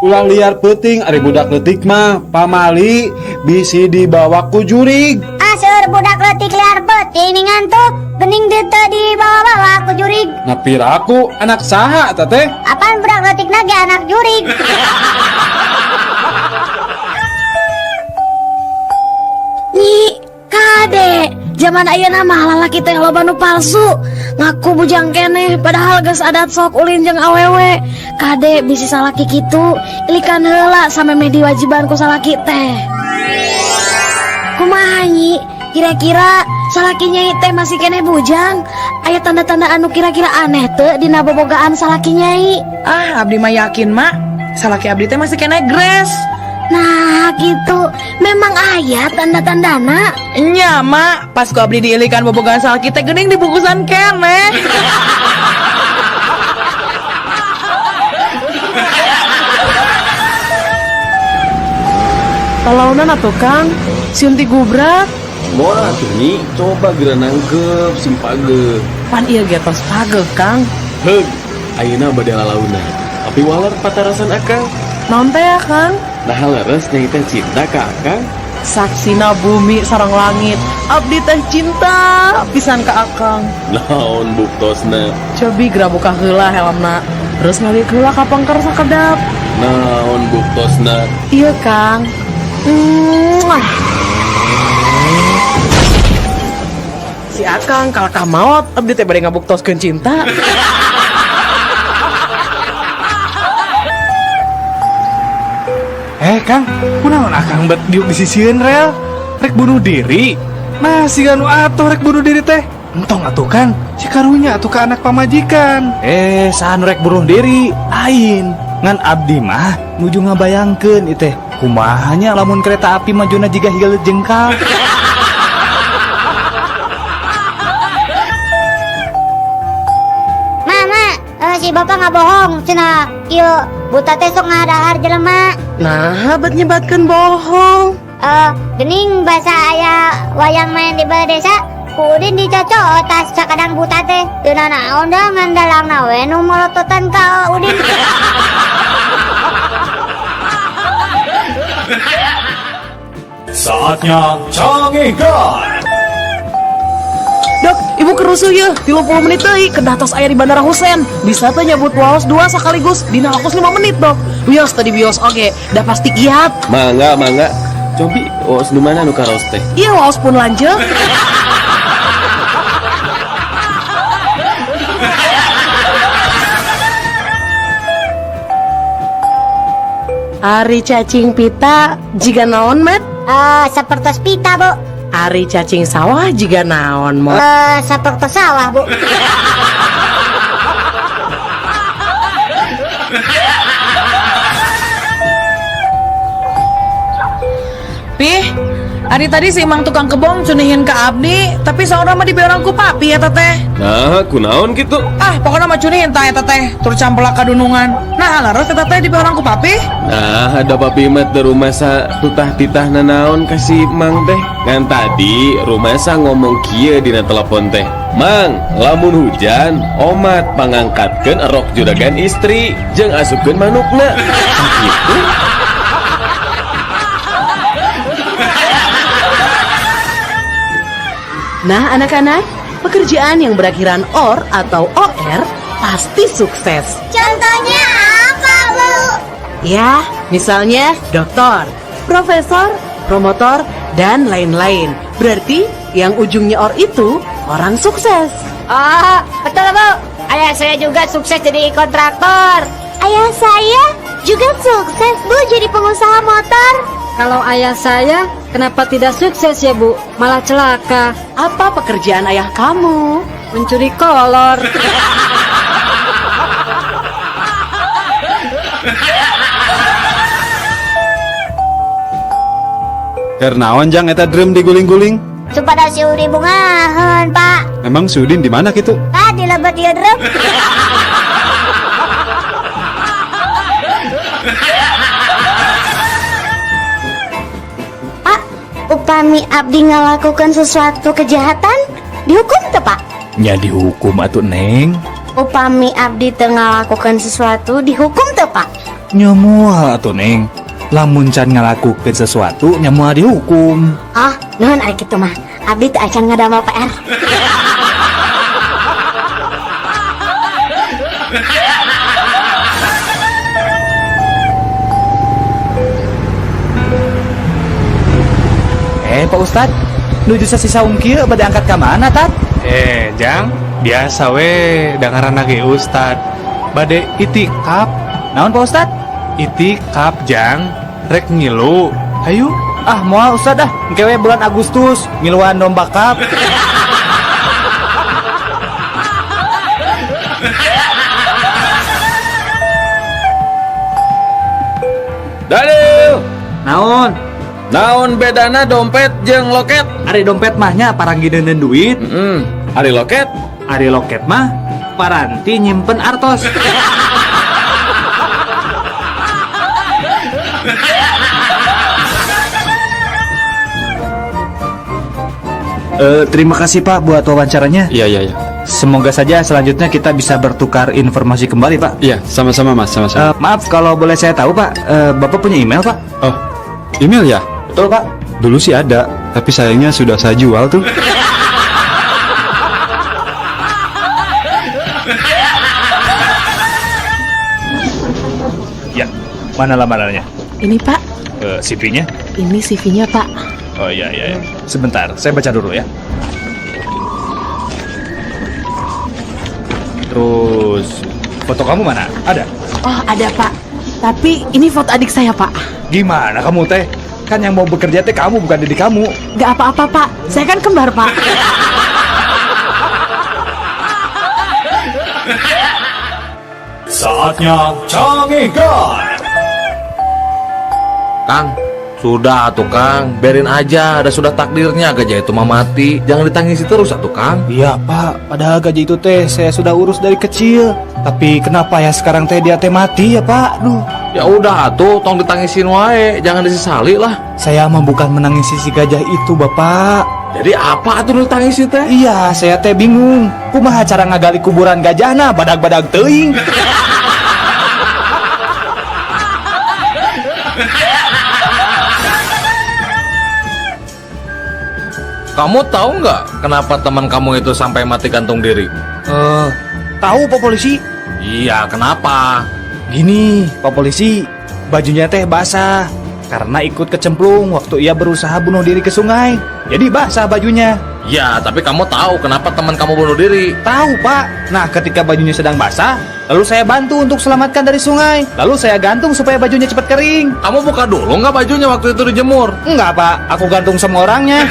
ulah liar peuting ari budak leutik mah pamali bisi dibawa ku jurig. Aseur budak leutik liar peuting ngantuk gening dieu teu dibawa-bawa ku jurig. Ngapira aku anak saha eta teh? Apaan budak leutik ge anak jurig? Nyi, kade, zaman ayeuna mah lalaki teh loba nu palsu. Ngaku bujang keneh padahal geus adat sok ulin jeung awewe. Kade bisi salaki kitu, ilikan heula sameme diwajiban ku salaki teh. Kumaha nyi? Kira-kira salaki nyai teh masih keneh bujang? Aya tanda-tanda anu kira-kira aneh teu dina bobogaan salaki nyai? Ah, abdi mah yakin mak, salaki abdi teh masih kena gres. Nah gitu, memang aya tanda-tandana. Nya mak, pas ku abdi diilikan bobogan salaki teh geuning dibungkusan keneh. Talaunan atuh Kang, sieun ti gubrak. Moal atuh Nyi, coba geura nangkep sing pageuh. Pan ieu ge tos pageuh Kang. Heug, ayeuna bade lalauna. Tapi walar patarasan akang. Naon teh ya Kang? Nah leres nyai teh cinta ka akang. Saksina bumi sareng langit, abdi teh cinta pisan ka akang. Naon buktosna? Cobi geura buka heula helmna, terus ngalik heula ka pangker sakedap. Naon buktosna? Iya Kang. Si akang kalkah maot, abdi teh bade ngabuktoskeun cinta. Kang, kunaon akang bet diuk disisieun rel? Rek bunuh diri? Masih anu atuh rek bunuh diri teh? Entong atuh Kang, si karunya atuh ka anak pamajikan. Saan rek bunuh diri? Ain. Ngan abdi mah nuju ngabayangkeun ieu teh. Kumahanya lamun kereta api majuna jiga higal jengkal. Mama, si bapak ngabohong cenah ieu buta teh sok ngadahar jelema. Nah, abet nyebatkeun bohong. Gening bahasa aya wayang main di balai desa ku Udin dicocok tas sakadang buta teh teu naon dah ngan dalangna we nu molototan ka Udin. Saatnya Canggih God. Dok, ibu kerusuh ya, 30 menit deui kedah tos aya di Bandara Husein. Bisa teh nyebut waos 2 sekaligus dina waktu 5 menit, Dok. Bios tadi bios oge, dah pasti kiat. Mangga. Cobi, waos nu mana nu karos teh? Iya, waos pun lanjut. Ari cacing pita jiga naon, Met? Sapertos pita, Bu. Ari cacing sawah jiga naon, Mot? Sapertos sawah, Bu. Pih, ari tadi si Imang tukang kebong cunihin ke abdi, tapi seorang mah dibeorang ku papi ya teteh. Nah, kunaon gitu? Ah, pokoknya mah cunihin ta ya teteh, tur campelak kadunungan. Nah, laras teteh dibeorang ku papi. Nah, ada papi mat di rumah sa tutah-titah nanaon kasih Mang teh. Kan tadi rumah sa ngomong kieu dina telepon teh. Mang, lamun hujan, omat pangangkatkeun erok juragan istri, jeung asupkeun manukna. Gitu. Nah, anak-anak, pekerjaan yang berakhiran OR atau OR pasti sukses. Contohnya apa, Bu? Ya, misalnya dokter, profesor, promotor, dan lain-lain. Berarti yang ujungnya OR itu orang sukses. Betul, Bu. Ayah saya juga sukses jadi kontraktor. Ayah saya juga sukses, Bu, jadi pengusaha motor. Kalau ayah saya, kenapa tidak sukses ya Bu? Malah celaka. Apa pekerjaan ayah kamu? Mencuri kolor. Kernaon jang eta drum diguling-guling? Supaya si Udin bungahan, Pak. Memang si Udin di mana gitu? Di lebat dia drum. Upami abdi ngalakukan sesuatu kejahatan, dihukum teu, Pak? Ya dihukum atuh Neng. Upami abdi teu ngalakukan sesuatu, dihukum teu, Pak? Nyamual atuh Neng. Lamun can ngalakukeun sesuatu nyamual dihukum. Oh, nuhun ari kitu mah. Abdi teu acan ngadamel PR. Pak Ustad, nuju sasisa kieu bade angkat ka mana, Tat? Jang, biasa we dangaranna ge Ustad. Bade itikaf. Naon Pak Ustad? Itikaf, Jang. Rek ngilu. Hayu. Ah, moal Ustad dah. Engke we bulan Agustus ngiluan domba kap. Dalil. Naon? Naon bedana dompet jeung loket? Ari dompet mahnya paranggideun duit. Ari loket? Ari loket mah paranti nyimpen artos. Terima kasih Pak buat wawancaranya. Iya. Semoga saja selanjutnya kita bisa bertukar informasi kembali Pak. Iya, sama-sama Mas, sama-sama. Maaf kalau boleh saya tahu Pak, Bapak punya email Pak? Oh, email ya? Betul Pak. Dulu sih ada, tapi sayangnya sudah saya jual tuh. Ya, mana lamarannya? Ini Pak, CV-nya? ini CV-nya Pak. Oh iya. Sebentar, saya baca dulu ya. Terus foto kamu mana? Ada? Oh ada Pak, tapi ini foto adik saya Pak. Gimana kamu teh? Kan yang mau bekerja teh kamu bukan diri kamu. Gak apa-apa Pak, saya kan kembar Pak. Saatnya Canggih Guard. Kang, sudah tuh Kang, biarin aja, ada sudah takdirnya gajah itu mah mati. Jangan ditangisi terus atuh Kang. Iya Pak, padahal gaji itu teh saya sudah urus dari kecil. Tapi kenapa ya sekarang teh dia teh mati ya Pak? Duh, Ya udah atuh, tong ditangisin wae, jangan disesali lah. saya mah bukan menangisi si gajah itu Bapak. Jadi apa atuh ditangisi teh? Iya, saya teh bingung. Kumaha cara ngagali kuburan gajahna badag-badag teuing. Kamu tahu nggak kenapa teman kamu itu sampai mati gantung diri? Tahu Pak Polisi? Iya, kenapa? Gini, Pak Polisi, bajunya teh basah karena ikut kecemplung waktu ia berusaha bunuh diri ke sungai. Jadi basah bajunya. Ya, tapi kamu tahu kenapa teman kamu bunuh diri? Tahu Pak. Nah, ketika bajunya sedang basah, lalu saya bantu untuk selamatkan dari sungai. Lalu saya gantung supaya bajunya cepat kering. Kamu buka dulu nggak bajunya waktu itu dijemur? Enggak Pak, aku gantung sama orangnya.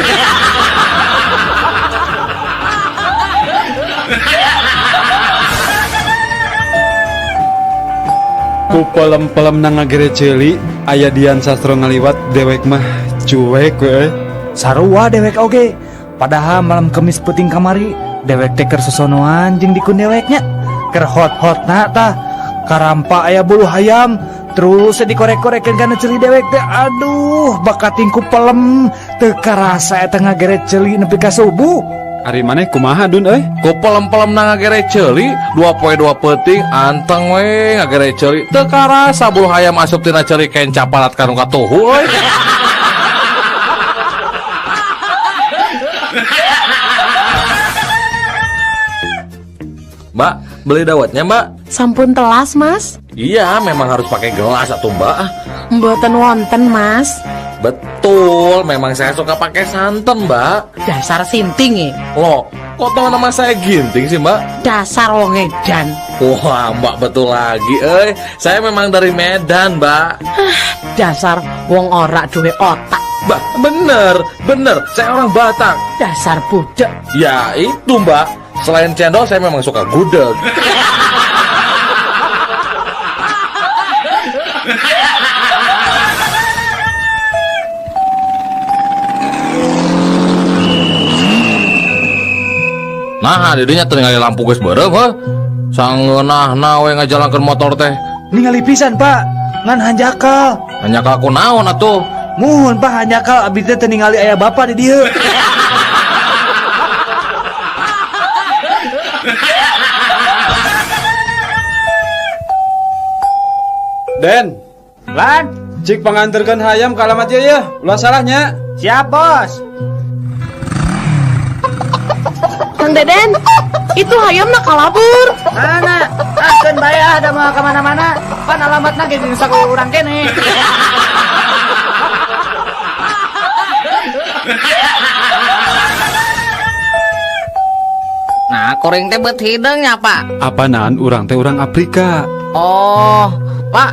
Ku pelem-pelem nang ngagere ceuli, aya Dian Sastro ngaliwat dewek mah cuek we. Sarua dewek oge. Padahal malam kemis peuting kamari, dewek teh keur sosonoan jeung dikun deweknya. Keur hot-hot na tah. Karampa aya bulu hayam. Terus dikorek-korekeun kana ceuli dewek teh. Aduh, bakating ku pelem. Teu karasa eta ngagere ceuli nepi ka subuh. Ari maneh kumaha Dun euy? Ku pelem-pelem na ngagere ceuli, 2 poe 2 peuting, anteng we ngagere ceuli. Teu karasa bulu hayam asup tina ceuli kain capalat kanu katuhu euy. Mbak, beli dawetnya Mbak? Sampun telas Mas, Iya, memang harus pakai gelas atuh Mbak. mboten wonten Mas. Betul, memang saya suka pakai santan Mbak. Dasar sinting Loh, kok tahu nama saya Ginting sih Mbak? dasar wong edan. Wah, Mbak betul lagi, saya memang dari Medan, Mbak. Dasar wong ora duwe otak. Mbak, bener, saya orang Batak. Dasar budak. Ya itu Mbak, selain cendol saya memang suka gudeg. Nah, didinya tinggal lampu geus beureum heuh. Sangeunah nawe ngajalankeun motor teh. Ningali pisan Pak, ngan hanjakal. Hanya aku naon atuh. Muhun Pak hanjakal abdi teh teu ningali aya bapak di dieu. Den, Lan, cik panganterkeun hayam ka alamat ieu ya. Ulah salahnya. siap bos. Kang Deden, itu hayam nak kalabur. Mana? Akan bayar ada mau kemana-mana. Pan alamatnya gitu bisa kurang kene. Nah, koreng teh beut hidungnya, Pak. Apaan urang teh urang Afrika. Oh, Pak.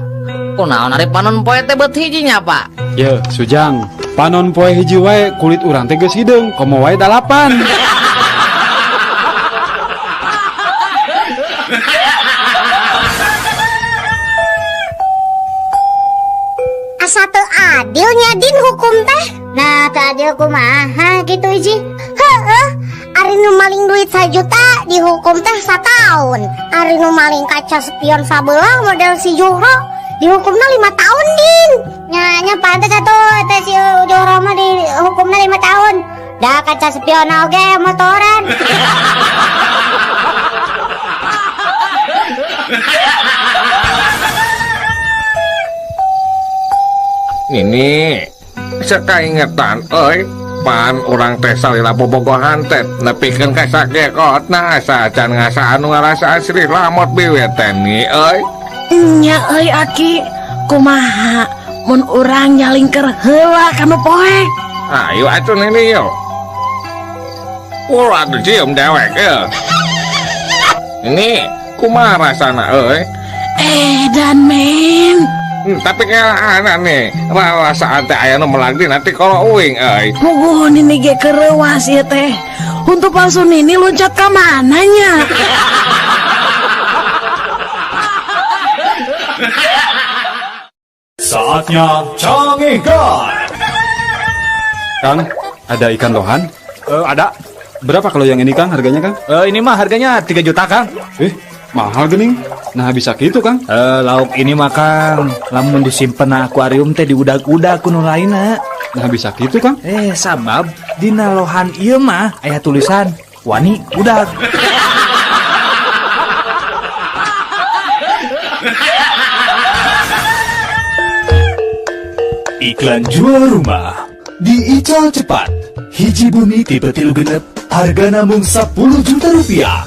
Kunaon ari panon poe teh beut hijinya, Pak? Ya, Sujang. Panon poe hiji wae kulit urang teh geus hideung, komo wae 8. Asa teu adilnya din hukum teh. Nah, teu adil kumaha gitu hiji. Heeh. Ari nu maling duit 1 juta dihukum teh 1 tahun. Ari nu maling kaca spion sabelah model si Juhro dihukumna 5 tahun din. Nya pantes atuh teh si Juhro mah dihukumna 5 tahun. Da kaca spion oge motoran. Ini sekaingetan pan orang teh salila bobogohan teh nepikeun ka sagekotna sajan ngasa anu ngarasaan Sri lamot biweteni Nya Aki, kumaha mun urang nyalingker heula kanu poe. ayo atuh ini yo ulah tuh cium dewek ini kumaha rasana Dan men, tapi kayak anak nih rasaan teh aya nu melangdi nanti kalau uing puguh nini ge kereuas ieu teh. Untuk palsu nini loncat ka mananya? Saatnya Canggihkan. Kang, ada ikan lohan? Ada. Berapa kalau yang ini Kang harganya Kang? Ini mah harganya 3 juta, Kang. Mahal gening. Nah bisa gitu Kang. Lauk ini mah, Kang, lamun disimpen na akuarium teh diudag-udag kuno lainna. Nah bisa gitu Kang. Sabab dina lohan ieu mah aya tulisan wani udag. Iklan jual rumah diical cepat. Hiji bumi tipe 3 genep, harga namung 10 juta rupiah.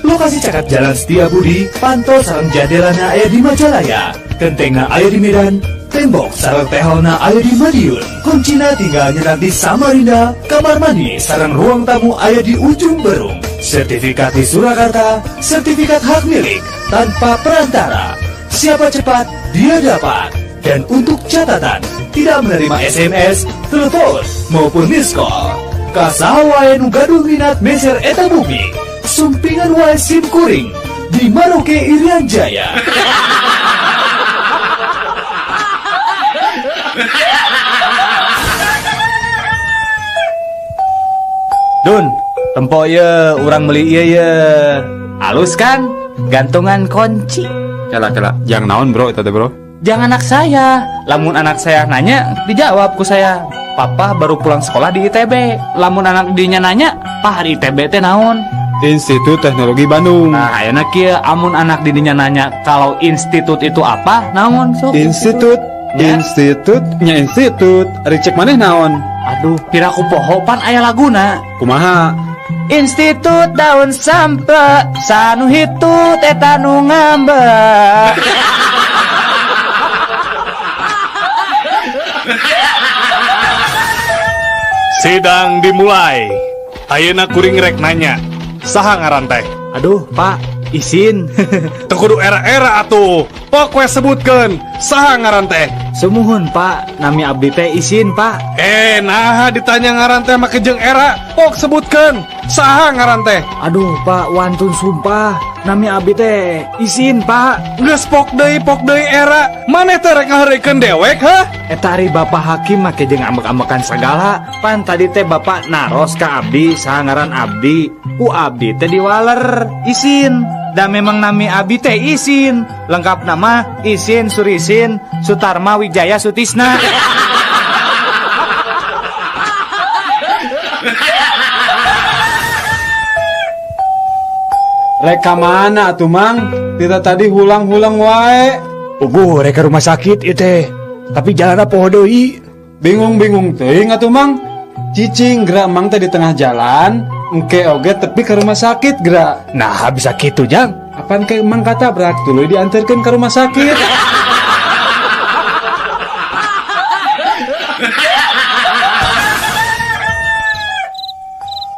Lokasi cakap Jalan Setiabudi, pantol sareng jandelana aya di Majalaya, gentengna aya di Medan, tembok sareng teholna aya di Madiun. Kuncina tinggal nyerat di Samarinda, kamar mandi sareng ruang tamu aya di ujung Berung. Sertifikat di Surakarta, sertifikat hak milik tanpa perantara. Siapa cepat, dia dapat. Dan untuk catatan, tidak menerima SMS, telepon, maupun miss call. Kasaha wae nu gaduh minat meser eta bumi, sumpingan wae SIM kuring di Maroke Irian Jaya. Dun, tempo ye urang beli ieu ye. Halus kan? Gantungan kunci. Kela. Yang naon bro itu teh bro? Jangan anak saya. Lamun anak saya nanya, dijawab ku saya. Papa baru pulang sekolah di ITB. Lamun anak dinya nanya, Pak di ITB teh naon? Institut Teknologi Bandung. Nah, ayeuna kieu amun anak didinya nanya kalau institut itu apa? Naon sok? Institut, Ya. institut. Ari cek maneh naon? Aduh, piraku poho pan aya laguna. Kumaha? Institut daun sampe sanu hitut eta nu ngambek. Sidang dimulai. Ayeuna kuring rek nanya. Saha ngaran teh? Aduh, Pak, izin. Teu kudu era-era atuh. Pok we sebutkeun. Saha ngaran teh? Sumuhun, Pak. Nami abdi teh izin, Pak. Nah ditanya ngaran teh make jeung era. Pok sebutkeun. Saha ngaran teh? Aduh, Pak, wantun sumpah. Nami abdi teh izin, Pak. Geus pok deui era. Maneh teh rek ngahareukeun dewek, hah? Eta ari Bapak Hakim make jeung ambek-ambekan segala. Pan tadi teh Bapak naros ka abdi saha ngaran abdi. Ku abdi teh diwaler. Izin. Dan memang nami abdi teh izin. Lengkap nama Isin Surisin Sutarma Wijaya Sutisna. Rek ka mana atuh Mang? Kita tadi hulang-hulang wae. Ugu rek ke rumah sakit ieu teh. Tapi jalan apa deui? Bingung-bingung teuing atuh Mang. Cicing gerak Mang teh di tengah jalan, engke oge tepi ke rumah sakit gerak. Nah, bisa kitu Jang. Apaan ke Mang katabrak tuluy diantarkeun ke rumah sakit.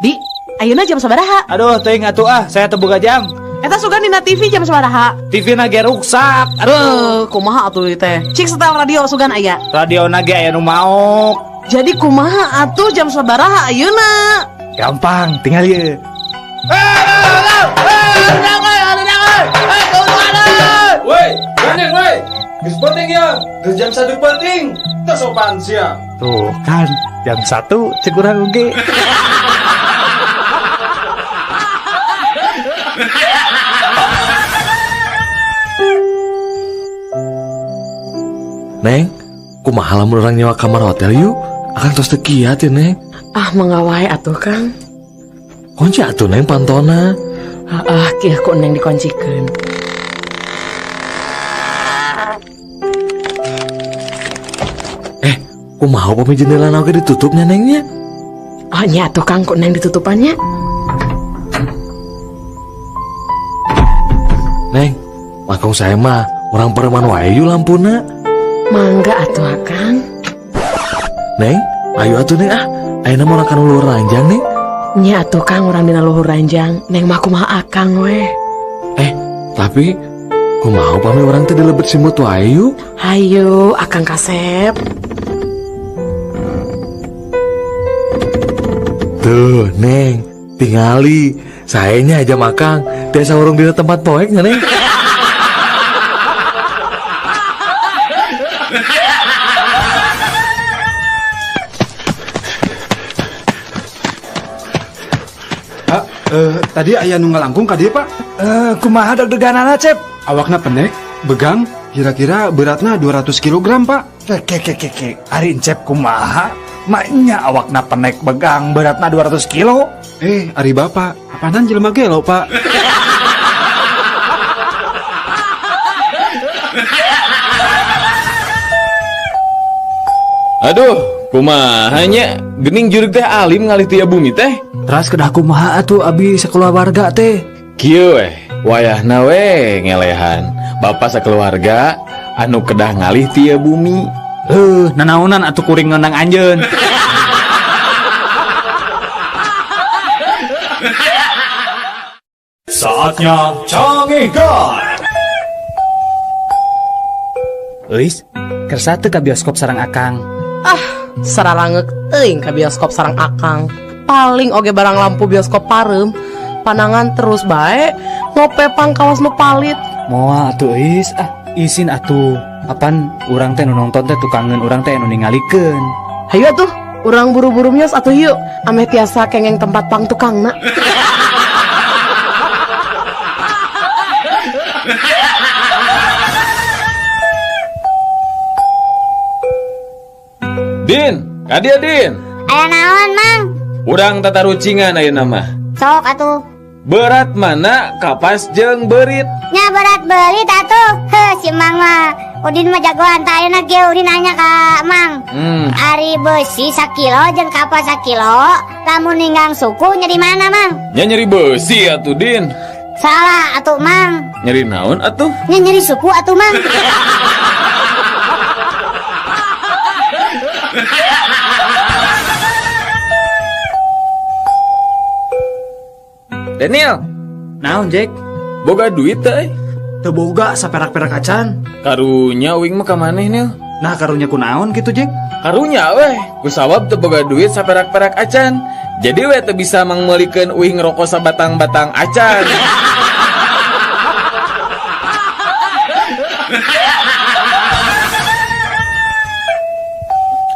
Di, ayeuna jam sabaraha? Aduh, teuing atuh saya teu boga jam. Eta sugan dina TV jam sabaraha? TV na ge rusak. Aduh, kumaha atuh ieu teh? Cik setel radio sugan aya. Radio na ge aya nu maok. Jadi kumaha atuh jam sabaraha ayeuna? Gampang, tinggal ieu. Woi, gandeng woi. Geus penting ya. Geus jam 1 penting. Teu sopan sia. Tuh kan, jam 1 cek urang oge. Neng, kumaha lamun urang nyewa kamar hotel yuk? Akan tos teu kiat ya, Neng. Ah, mangawai atuh Kang. Kunci atuh Neng pantona. Kieu ku neng dikuncikeun. Kumaha upami jendela oge ditutupnya Nengnya? Oh nya atuh Kang ku neng ditutupannya. Neng, langkung saya mah orang pereman wae yuk lampuna. Mangga atuh Kang. Neng, ayo atuh Neng ayeuna mah urang kana luhur ranjang Neng. Nya atuh Kang urang dina luhur ranjang. Neng mah kumaha akang we. Tapi kumaha upami urang teh dilebet simut wae yuk? Hayu akang kasep. Tuh, Neng, tingali. Sayanya aja makang. Tiasa urung dina tempat poeknya, Neng. Tadi aya nu ngalangkung ka dieu, Pak. Kumaha deg-deganana, Cep? Awakna pendek, begang, kira-kira beratna 200 kg, Pak. Keke, ari Cep kumaha? Maknya awakna penek begang beratna 200 kilo. Ari Bapak, apaanan jelema gelo, Pak? Aduh, kumahanya gening jurig teh alim ngalih tiap bumi teh. Teras kedah kumaha atuh abi sakeluarga teh. Kieu wayahna we ngelehan. Bapak sakeluarga anu kedah ngalih tiap bumi. Nanaonan atuh kuring ngeunang anjeun. Saatnya Canggih God. Euis, kersa teu ka bioskop sareng Akang. Sararangek teuing ka bioskop sareng akang. Paling oge barang lampu bioskop pareum. Panangan terus bae ngopepang kawas nu palit. Moal atuh Euis, isin atuh. Apan urang teh nu nonton teh tukangeun urang teh nu ningalikeun. Hayu atuh, urang buru-buru mios atuh yuk. Ame tiasa kengeng tempat pang tukangna. Din, kadia Din. Aya naon, Mang? Urang tata rucingan ayeuna mah. Sok atuh. Berat mana kapas jeung berit. Nya berat belit atuh. Si Mang mah Udin mah jagoan. Ta ayeuna ge Udin nanya ka Mang. Ari besi sakilo jeung kapas sakilo. Lamun ninggang suku nya di mana, Mang? Nya nyeri besi atuh Din. Salah atuh, Mang. Nyeri naon atuh? Nya nyeri suku atuh, Mang. Daniel, Naon, Jack? boga duit teh? Teu boga saperak-perak acan. Karunya uing mah ka maneh Nil. Nah, karunya kunaon gitu, Jack? Karunya weh, kusawab teu boga duit saperak-perak acan. Jadi weh teu bisa mangmeulikeun uing ngerokok sabatang-batang acan.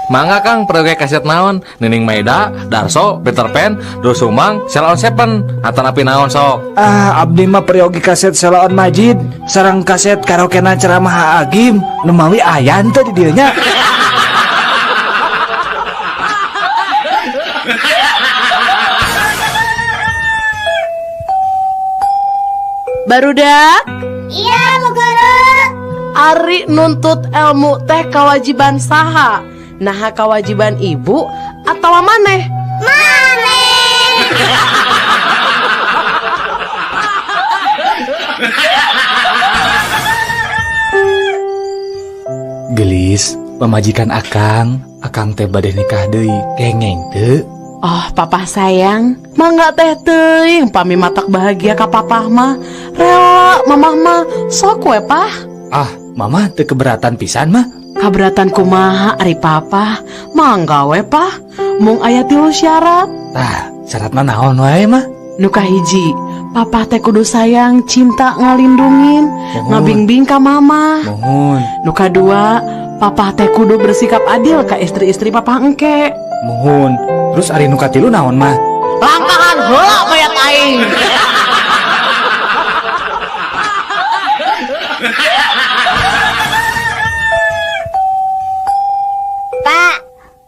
Mangga Kang, proyek kaset naon? Nining Maida, Darso, Peter Pan, Dosumang, Sheila on Seven. Atanapi naon sok? Abdi mah periogi kaset Sheila on Majid sareng kaset karaokena ceramah Agim nu mawi ayan teh di dieu nya. Barudak, Iya, Bu Guru. Ari nuntut ilmu teh kewajiban saha? Nah kewajiban ibu atau maneh? Gelis, pemajikan Akang teh bade nikah deui, kengeng teu? Oh papa sayang, mangga teh teuing pami matak bahagia ka papa mah. Rela mamah mah sok we pah. Ah, mama teu keberatan pisan mah. Kaberatan kumaha ari papa? Mangga we pah. Mung aya 3 syarat. Tah, syaratna naon wae mah? Nu kahiji, papa teh kudu sayang, cinta, ngalindungin, ngabing-bing ka mama. Mohon, Nu kadua, papa teh kudu bersikap adil ka istri-istri papa engke. mohon. Terus ari nu katilu naon mah? Langkahan heula mayat aing. Pak,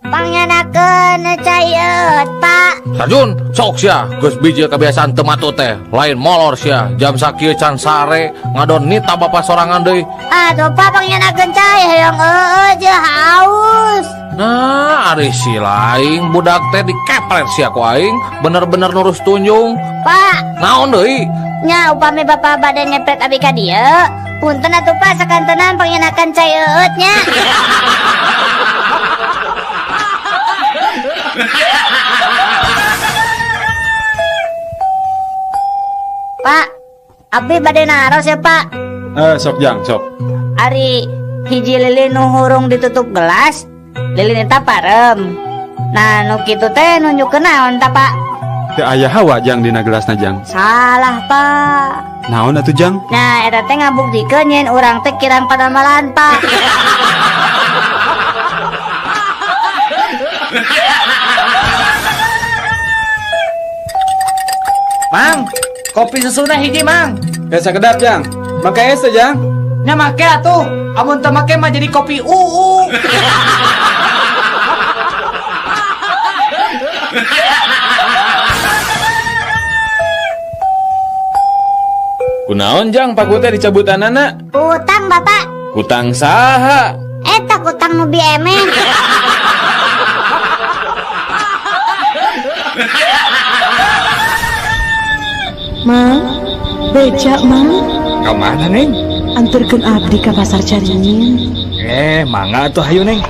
pangyanakeun cayeut, Pak. Sarjun, sok sia, geus biji kebiasaan teu matu teh. Lain molor sia, jam sakieu can sare ngadon nita bapak sorangan deui. Aduh, Pak, pangyanakeun cai hayang je haus. Nah, ari si laing budak teh dikepret sia ku aing, bener-bener nurus tunjung. Pak, Naon deui? nya upami Bapak bade ngepret abi ka dieu, punten atuh Pak sakantenan pangyanakeun cayeut nya. Pak, abi bade naros ya, Pak. Sok Jang, sok. Ari hiji lilin nu hurung ditutup gelas, lilin eta parem. Nah, nu kitu teh nunjukeun naon ta, Pak? Teu aya hawa Jang dina gelasna Jang. Salah, Pak. Naon atuh Jang? Nah, eta teh ngabuktikeun yen urang teh kirang padamalan, Pak. Mang, kopi susuna hiji, Mang. Sakedap Jang. Make es teh Jang. Nya make atuh. Amun teu make mah jadi kopi Kunaon Jang paku teh dicabutanana? Utang, Bapak. Hutang saha? Eta utang nu emeh. Mang, beja mang, Kamana, Neng? anterkeun abdi ka pasar Caringin. Mangga atuh hayu, Neng.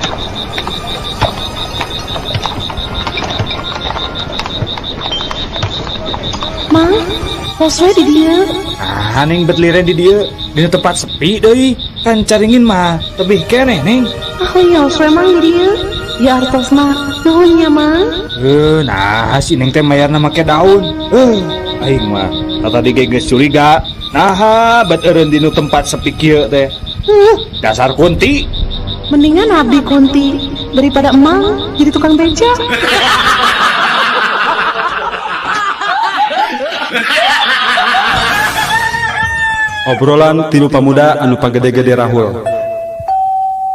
Mang, tos we di dieu. Ah, Neng betliren di dieu, di tempat sepi deui. Kan Caringin mah tebih keneh, Neng. Ah, ya we mang di dieu. Ya artosna nuhun nya mang. Nah si Neng teh mayarna make daun. Aing mah tadi geus curiga. Nah, bet eureun dinu tempat sepi kieu teh. Dasar kunti. Mendingan abdi kunti daripada emang jadi tukang beja. Obrolan tilu pamuda anu pagede-gede rahul.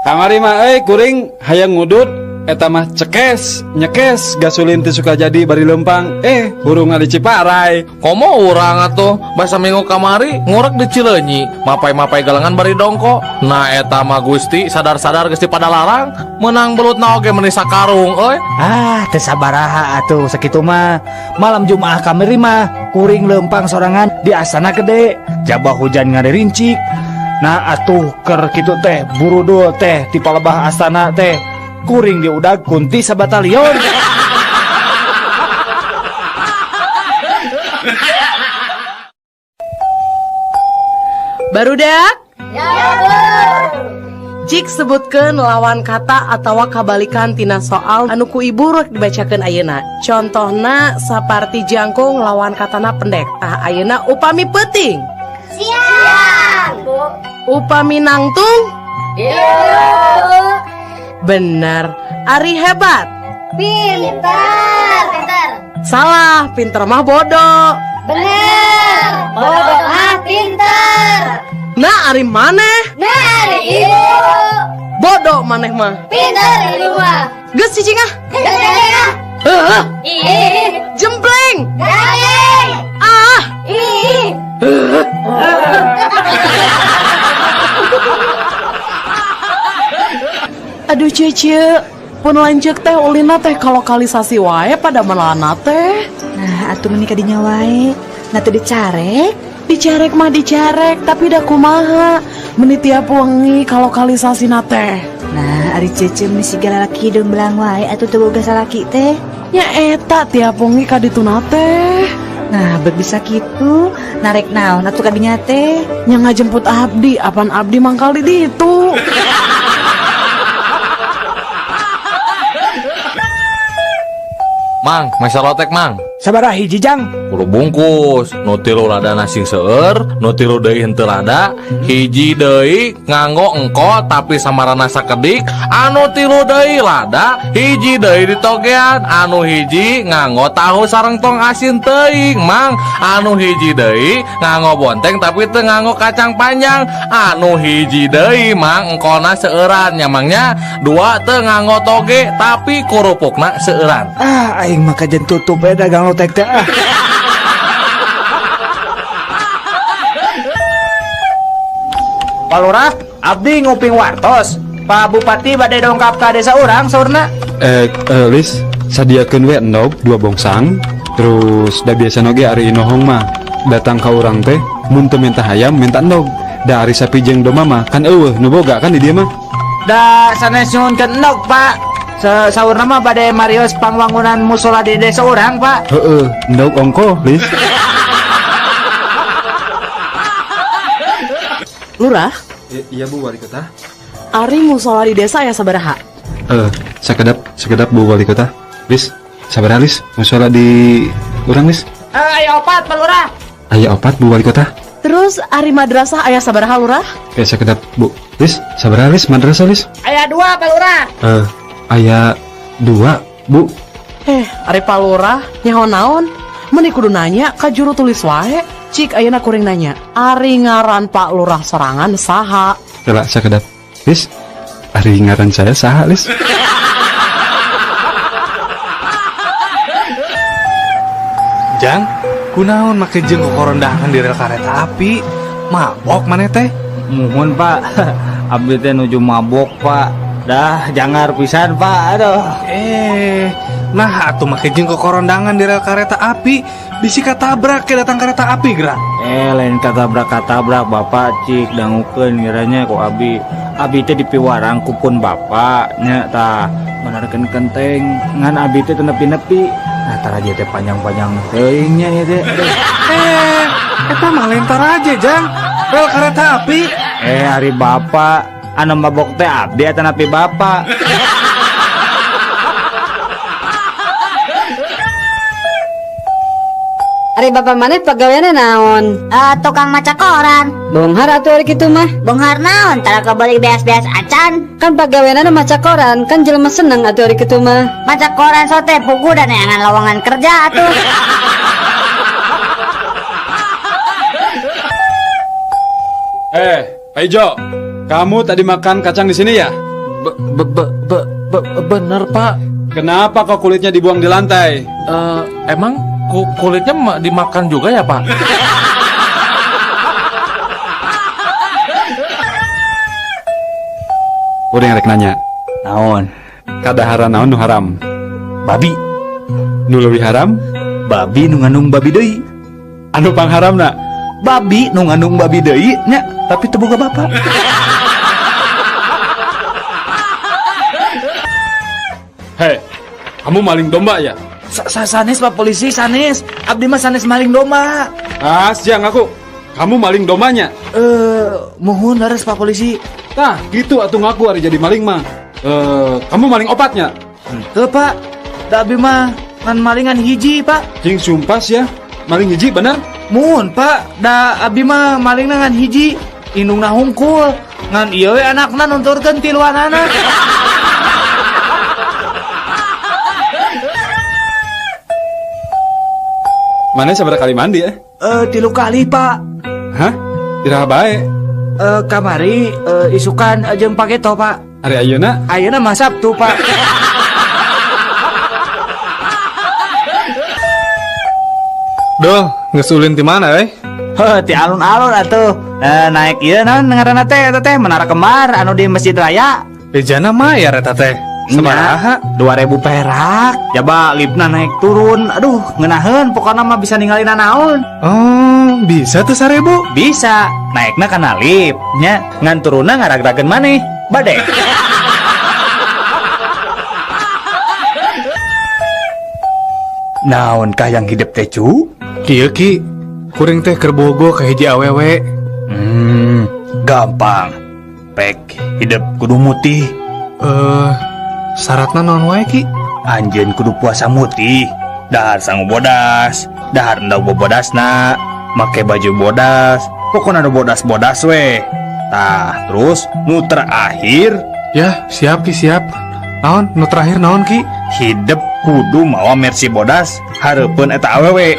Kamari mah kuring hayang ngudut eta mah cekes, nyekes gasulin teu suka jadi bari lempang. Hurung di Ciparai. Komo urang atuh basa minggu kamari ngorek di Cileunyi, mapai-mapai galengan bari dongko. Nah eta mah Gusti sadar-sadar geus pada larang, menang belutna oge meuni sakarung euy. Ah, teu sabaraha atuh sakitu mah. Malam Jumaah kamari mah kuring lempang sorangan di asana gede. Jabah hujan ngaderincik. Nah atuh keur kitu teh burudul teh ti palebah astana teh kuring diudag kunti sabatalion. Barudak? Jik sebutkeun lawan kata atawa kabalikan tina soal anu ku ibu rek dibacakeun ayeuna. Contohna saparti jangkung lawan katana pendek. Tah ayeuna upami peuting. Siap, Bu. Upami nangtung? Iya. Bener. Ari hebat? Pintar. Salah, pinter mah bodoh. Bener. Bodoh mah pintar. Nah, ari maneh? Dari ibu. Bodoh maneh mah. Pintar ibu mah. Geus cicing ah. Gak. Heuh, Ih. jempleng. Gak. Ah, Ih. Aduh Cece, pun lanjut teh ulina teh ke lokalisasi wae pada melana teh. Nah, atuh menikah dinya wae. Nah tuh dicarek. Dicarek mah dicarek, tapi dah kumaha. Meni tiap wengi ke lokalisasi teh. Nah, ari Cece meni sigala laki hidung belang wae atuh teu boga salaki teh. Ya eta tiap wengi ka ditu teh. Nah, berbisa gitu. Narek naon atuh kadinya teh. Nya ngajemput abdi, apaan abdi mangkal di ditu. Mang, masa lotek mang. Sabaraha hiji jang? Kudu bungkus, nu tilu rada nasi seueur, nu tilu deui henteu rada, hiji deui nganggo engko tapi samarana sakedik, anu tilu deui lada, hiji deui ditogean, anu hiji nganggo tahu sareng tong asin teuing, Mang. Anu hiji deui nganggo bonteng tapi teu nganggo kacang panjang, anu hiji deui Mang engkona seueuran nya Mangnya, dua teu nganggo toge tapi kurupukna seueuran. Ah, aing mah kajen tutup we dagang lotek teh ah. Pak Lurah, abdi nguping wartos. Pak Bupati badai dongkap ka desa urang saurna. Lis, sadiakeun we endog 2 bongsang. Terus da biasa noge ari inohong mah datang ka urang teh mun teu minta hayam minta endog. Da ari sapi jeung domba mah kan eueuh nu boga kan di dieu mah. Da sanes nyuhunkeun endog, Pak. Saurna mah badai marios pangwangunan musola di desa urang, Pak. Heeh, endog ongko, Lis. Lurah, Iya Bu Wali Kota. ari musola di desa ya sabaraha? Sakedap Bu Wali Kota. Lis, sabaraha Lis? Musola di urang Lis? Ayo opat, Pak Lurah. Aya 4 Bu Wali Kota. Terus ari madrasah aya sabaraha Lurah? Sakedap Bu. Lis, sabaraha Lis madrasah Lis? Aya 2, Pak Lurah. Aya 2 Bu. Ari Pak Lurah nyaho naon? Meni kudu nanya ka juru tulis wae. Cik ayeuna kuring nanya, ari ngaran Pak Lurah sorangan saha? Tela sakedap. Lis, ari ngaran saya saha Lis? Jang, kunaon make jeung korondangan di rel kareta api? Mabok maneh teh? Muhun, Pak. Abdi teh nuju mabok, Pak. Dah jangar pisan, Pak. Aduh. Nah atuh make jeung korondangan di rel kareta api bisi katabrak ke datang kereta api gerak. Lain katabrak Bapak cik dangukeun ngiranya ku Abi teh dipiwarang kupun Bapak nya tah menarikeun kenteng ngan Abi teh teu nepi-nepi. Nah tara dia teh panjang-panjang teuing nya ieu teh. Eta mah lentar aja Jang. Rel kereta api. Hari Bapak anu mabok teh Abdi eta nepi Bapak. Ari bapak maneh pagaweana naon? Tukang maca koran. Bonghar atuh ari kitu mah. Bonghar naon? Tara kebalik beas-beas acan. Kan pagaweana maca koran, kan jelema seneng atuh ari kitu mah. Maca koran sote pugu dan neangan lowongan kerja atuh. Pak Ijo, kamu tadi makan kacang di sini ya? Bener Pak. Kenapa kok kulitnya dibuang di lantai? Emang kulitnya dimakan juga ya Pak? Udah rek nanya. Naon? Kadahara naon nu haram? Babi. Nu leuwih haram? Babi nu ngandung babi deui. Anu pangharamna? Babi nu ngandung babi deui nya, tapi teu boga bapak. Hei, kamu maling domba ya? Sanes Pak Polisi, sanes. Abdi mah sanes maling domba. Siang aku. Kamu maling dombanya? Mohon laras Pak Polisi. Tah, gitu atuh ngaku hari jadi maling mah. Kamu maling opatnya? Tuh Pak, da Abdi mah ngan malingan hiji Pak. Cing sumpas ya. Maling hiji bener? Mohon Pak, da Abdi mah maling ngan hiji. Indungna hungkul. Ngan ieu we anakna nunturkeun tiluanana. Mana sabar kali mandi ya? 3 kali Pak. Hah? Iraha bae. Kamari isukan jeung pageto Pak. Ari ayeuna? Ayeuna mah Sabtu Pak. Duh, ngesulin di mana Ti alun-alun atuh. Naik ieu naon ngaranna teh eta teh menara kembar anu di Masjid Raya. Bejana mayar eta teh. Sabaraha? 2.000 perak. Coba lipna naik turun. Aduh, ngeunaheun pokokna mah bisa ninggalin naon. Oh, bisa tuh 1.000? Bisa. Naikna kana lip nya, ngan turunna ngarag-ragen maneh. Bade. Naonkah yang hidup teh cu? Kieu Ki, kuring teh keur bogo ka hiji awewe. Gampang. Pek hidup kudu mutih. Syaratna naon wae Ki? Anjeun kudu puasa mutih. Dahar sanggup bodas, dahar endau bobodasna, make baju bodas, pokoknya ada bodas-bodas we. Tah, terus nu terakhir, Ya, siap Ki, siap. Naon? Nu terakhir naon Ki? hidup kudu mawa mercy bodas, hareupeun eta awewe.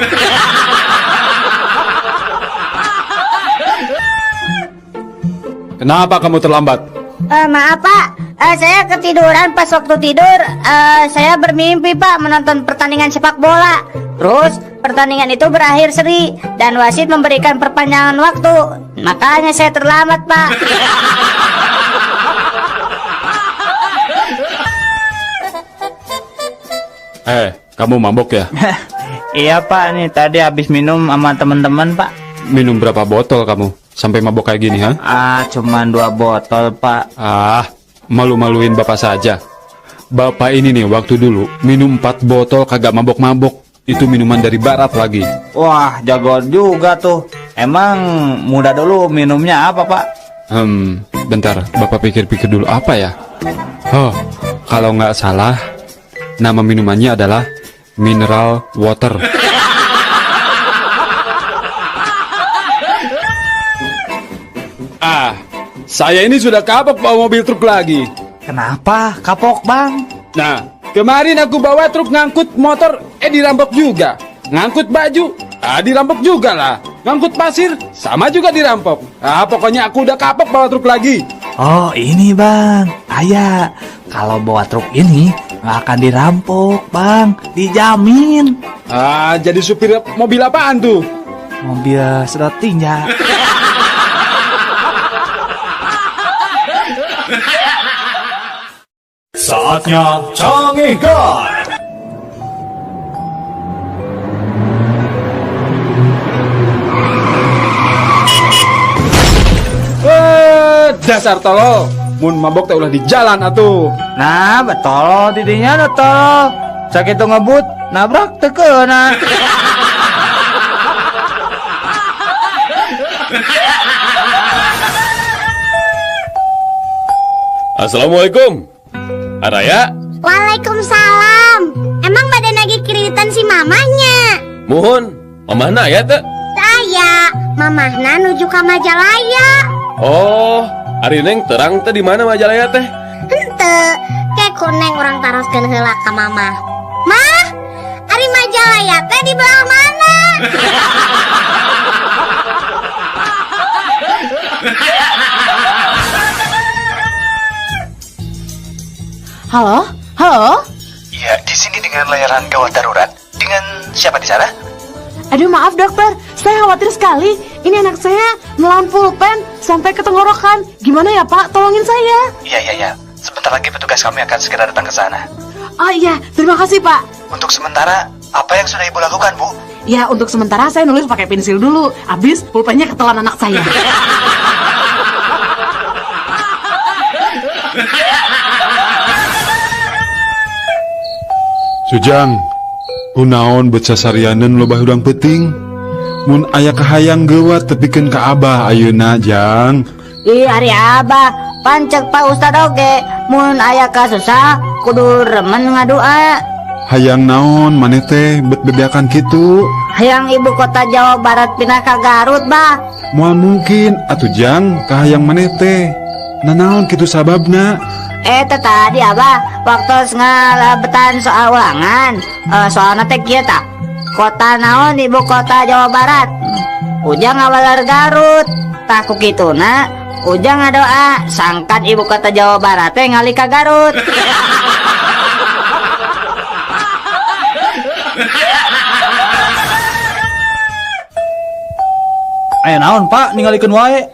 Kenapa kamu terlambat? Maaf Pak, saya ketiduran pas waktu tidur. Saya bermimpi Pak menonton pertandingan sepak bola. Terus pertandingan itu berakhir seri dan wasit memberikan perpanjangan waktu. Makanya saya terlambat Pak. Kamu mabok ya? Iya Pak, nih tadi habis minum sama teman-teman Pak. Minum berapa botol kamu? Sampai mabok kayak gini, ha? Cuman 2 botol Pak. Malu-maluin bapak saja. Bapak ini nih waktu dulu minum 4 botol kagak mabok-mabok. Itu minuman dari barat lagi. Wah, jago juga tuh. Emang muda dulu minumnya apa Pak? Bentar, bapak pikir-pikir dulu apa ya? Oh, kalau nggak salah, nama minumannya adalah mineral water. Saya ini sudah kapok bawa mobil truk lagi. Kenapa kapok Bang? Nah, kemarin aku bawa truk ngangkut motor, dirampok juga. Ngangkut baju, dirampok juga lah. Ngangkut pasir, sama juga dirampok. Pokoknya aku udah kapok bawa truk lagi. Oh ini Bang, ayah kalau bawa truk ini nggak akan dirampok Bang, dijamin. Jadi supir mobil apaan tuh? Mobil sedot tinja. Saatnya Canggih Guard. Dasar tolol, mun mabok teh ulah di jalan atuh. Nah betul didinya betul. Sakitu ngebut nabrak tekeuna. Assalamualaikum. Araya? Waalaikumsalam. Emang badan lagi kiritan si mamanya? Mohon, mamahna aya teh? Saya, mamahna nuju ka Majalaya. Oh, ari neng terang teh di mana Majalaya teh? Henteu, kayak kuneng orang taroskeun heula ka mama. Mah, ari Majalaya teh di belah mana? Halo? Halo? Ya, di sini dengan layanan gawat darurat. Dengan siapa di sana? Aduh maaf dokter, saya khawatir sekali. Ini anak saya melawan pulpen sampai ke tenggorokan. Gimana ya Pak, tolongin saya. Iya. Sebentar lagi petugas kami akan segera datang ke sana. Oh iya, terima kasih Pak. Untuk sementara, apa yang sudah ibu lakukan, Bu? Ya untuk sementara saya nulis pakai pensil dulu. Habis pulpennya ketelan anak saya. Sujang, kunaon beca sarianen loba hudang peting. Mun aya kahayang geuwat tepikeun ka Abah ayeuna, Jang. Ih, ari Abah, pancek Pak Ustad oge. Mun aya kasusah, kudu remen ngadua. Hayang naon maneh teh bet bebeakan kitu? Hayang ibu kota Jawa Barat pindah ka Garut, Bah. Moal mungkin atuh Jang, kahayang maneh teh. Nanaon kitu sababna? Tadi Abah waktu ngalabetan soal ulangan. Soalna teh kieu tah. Kota naon ibu kota Jawa Barat? Ujang ngawalar Garut. Tah ku kituna Ujang ngadoa sangkan ibu kota Jawa Barat teh ngali ka Garut. Ayo naon Pak, ningalikeun wae.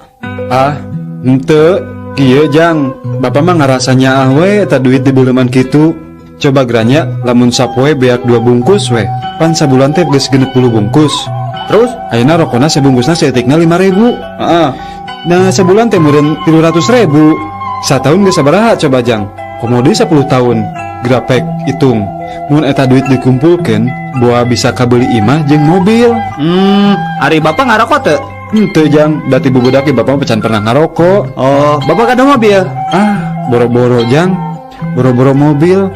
Henteu, Kieu jang, bapak mah ngarasanya we eta duit di buleman kitu. Coba geranya lamun sapoe beak 2 bungkus we. Pan sabulan teh geus 60 bungkus. Terus ayeuna rokona sabungkusna saeutikna 5.000. Heeh. Nah sabulan teh meureun 300.000. Satahun geus sabaraha coba jang? Komodi 10 tahun. Grapek hitung. Mun eta duit dikumpulkeun, boa bisa kabeli imah jeung mobil. Ari bapak ngarokok teu? Teu jang, dati bubudak bapak pecan pernah ngarokok. Oh, bapak kada mobil? Boro-boro jang, boro-boro mobil,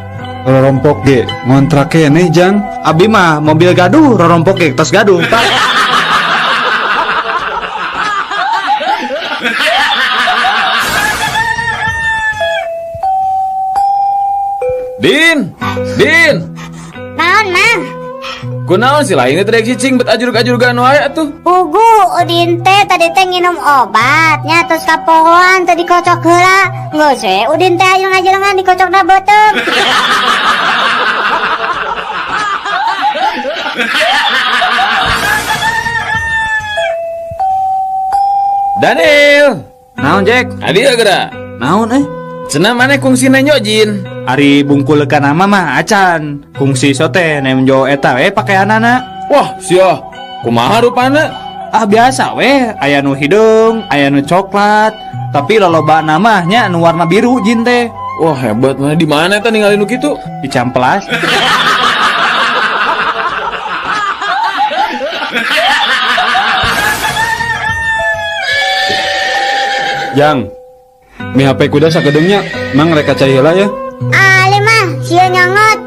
rorompok ge ngontrak keneh jang. Abi mah mobil gaduh, rorompok ge tos gaduh, Pak. Din, Naon, Mang? kunaon si lain teh cicing bet ajur-ajurgan wae atuh. Ugu, Udin teh tadi teh nginum obatnya terus kapohoan tadi kocok heula. Geus we Udin teh aya ngajelengan dikocokna beuteung. Daniel, Naon Jack? adi geura. Naon Cenah maneh kungsi nyojin. Ari bungkul ka nama mah acan. Kungsi sote nemjo eta we pakeanana. Wah, sia. Kumaha rupana? Biasa we, aya nu hidung, aya nu coklat, tapi loba namanya nu warna biru jin teh. Wah, hebat mana di mana eta ninggalin nu kitu? Di Camplas. Jang, mi HP kuda sakedeungnya, mang rek cai heula ya. Ali mah, sieun nyongot.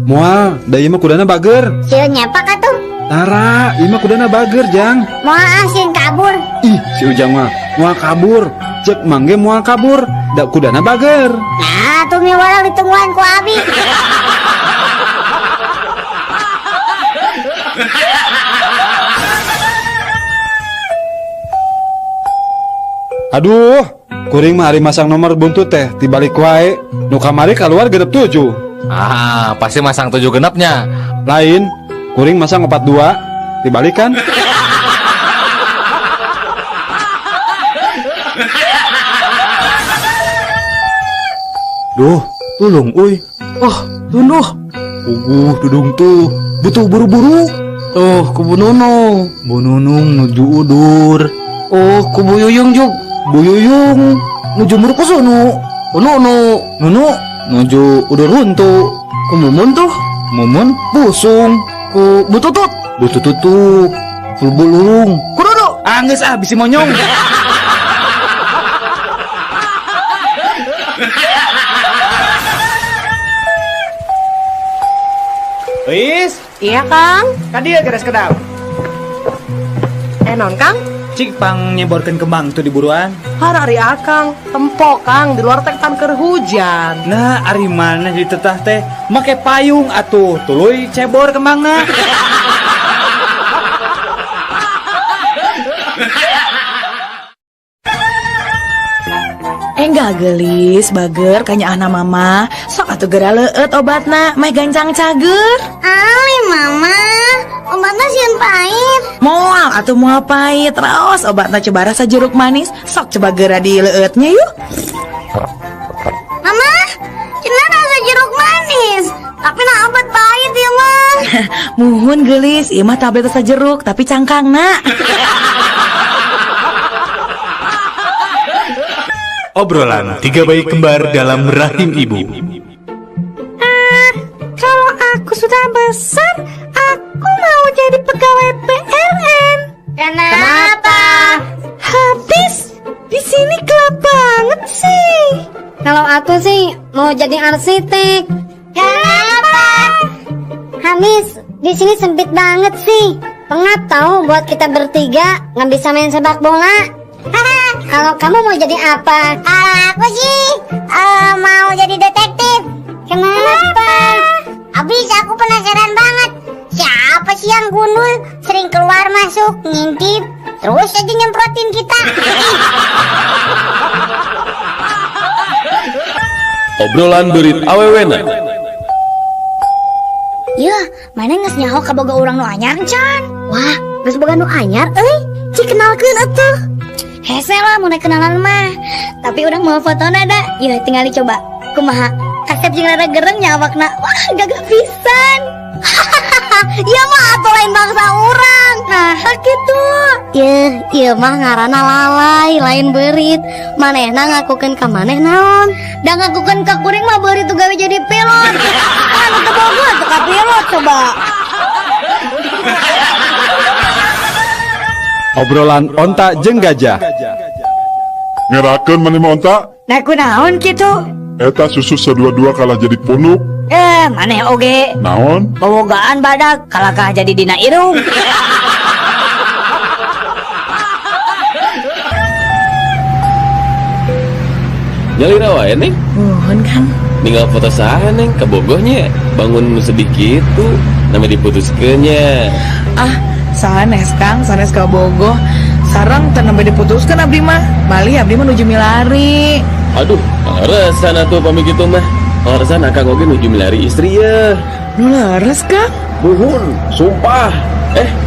Moal, da ieu mah kudana bager. Sieun nyapak atuh. Tara, ieu mah kudana bager, Jang. Moal sieun kabur. Ih, si Ujang mah moal kabur. Cek mangge moal kabur, da kudana bager. Nah, tuh mi walau ditungguan ku Abi. Aduh, kuring mah hari masang nomor buntut teh tibalik wae. Nu kamari keluar genep 7. Pasti masang 7 genepnya. Lain, kuring masang 42. Dibalik kan? Duh, tulung uy. Tunduh. Dudung tuh. Butuh buru-buru. Tuh, kubu Nunung. Bu Nunung nuju udur. Oh, kubu Yuyung Juk. Bu Yuyung nuju muru ku sono. Nunu nuju udur runtu. Ku Mumun tuh. Mumun pusung. Ku Bututut. Butututu. Bulbulurung. Ku Dodo. Geus bisi monyong. Wis, Iya, Kang. kadieu geus kedap. Non, Kang. Cik pang nyeborkeun kembang tuh di buruan. Harari Akang. Tempo, Kang. Di luar teh tan keur hujan. Nah, ari mana di tetah teh make payung atuh, tuluy cebor kembangna. Enggak gelis, bager, kanya anak mama. Sok atuh geura leueut obatna, meh gancang cager. Ali mama, obatnya sieun pahit. Moal atuh moal pahit, raos obatna coba rasa jeruk manis. Sok coba geura di leueutnya yuk. Mama, cenah rasa jeruk manis. Tapi nah obat pahit ya mah. Muhun gelis, ieu mah tablet rasa jeruk tapi cangkangna. Obrolan tiga bayi kembar dalam rahim ibu. Kalau aku sudah besar, aku mau jadi pegawai PLN. Kenapa? Habis di sini gelap banget sih. Kalau aku sih mau jadi arsitek. Kenapa? Habis di sini sempit banget sih. Pengap tahu buat kita bertiga nggak bisa main sepak bola. Kalau kamu mau jadi apa? Kalau aku sih mau jadi detektif. Kenapa? Abis aku penasaran banget. Siapa sih yang gundul sering keluar masuk ngintip terus aja nyemprotin kita? Obrolan berit awewena. Ya, mana nges nyaho kaboga urang nu anyar can? Wah, geus boga nu anyar euy. Cik kenalkeun atuh. Hese lah mau kenalan mah. Tapi udah mau foto nada. Ya tinggal dicoba. Kumaha? Kasep jeung rada gereng nyawakna. Wah, gagah pisan. Ya mah atuh lain bangsa urang. Nah, kitu. Ieu mah ngaranna lalai, lain beurit. Manehna ngakukeun ka maneh naon? Da ngakukeun ka kuring mah beurit tuh gawe jadi pilot. Anu teu boga tuh ka pilot coba. Obrolan onta jeung gajah. Ngerakeun maneh mah onta? Nah kunaon kitu? Eta susu sadua-dua kalah jadi punuk. Maneh oge. Naon? Bobogaan badak kalakah jadi dina irung. Nyalira wae neng. Mohon kan. Ninggal foto saha neng ke Bogohnya. Bangun sedih gitu. Nama diputuskeunnya. Sanes Kang, sanes ka Bogoh. Sareng teu nembe diputuskeun abdi mah. Bali abdi menuju milari. Aduh, ngaleresan atuh pami kitu mah. Ngaleresan akang oge nuju milari istri ya. Nu leres Kang? Nuhun, sumpah.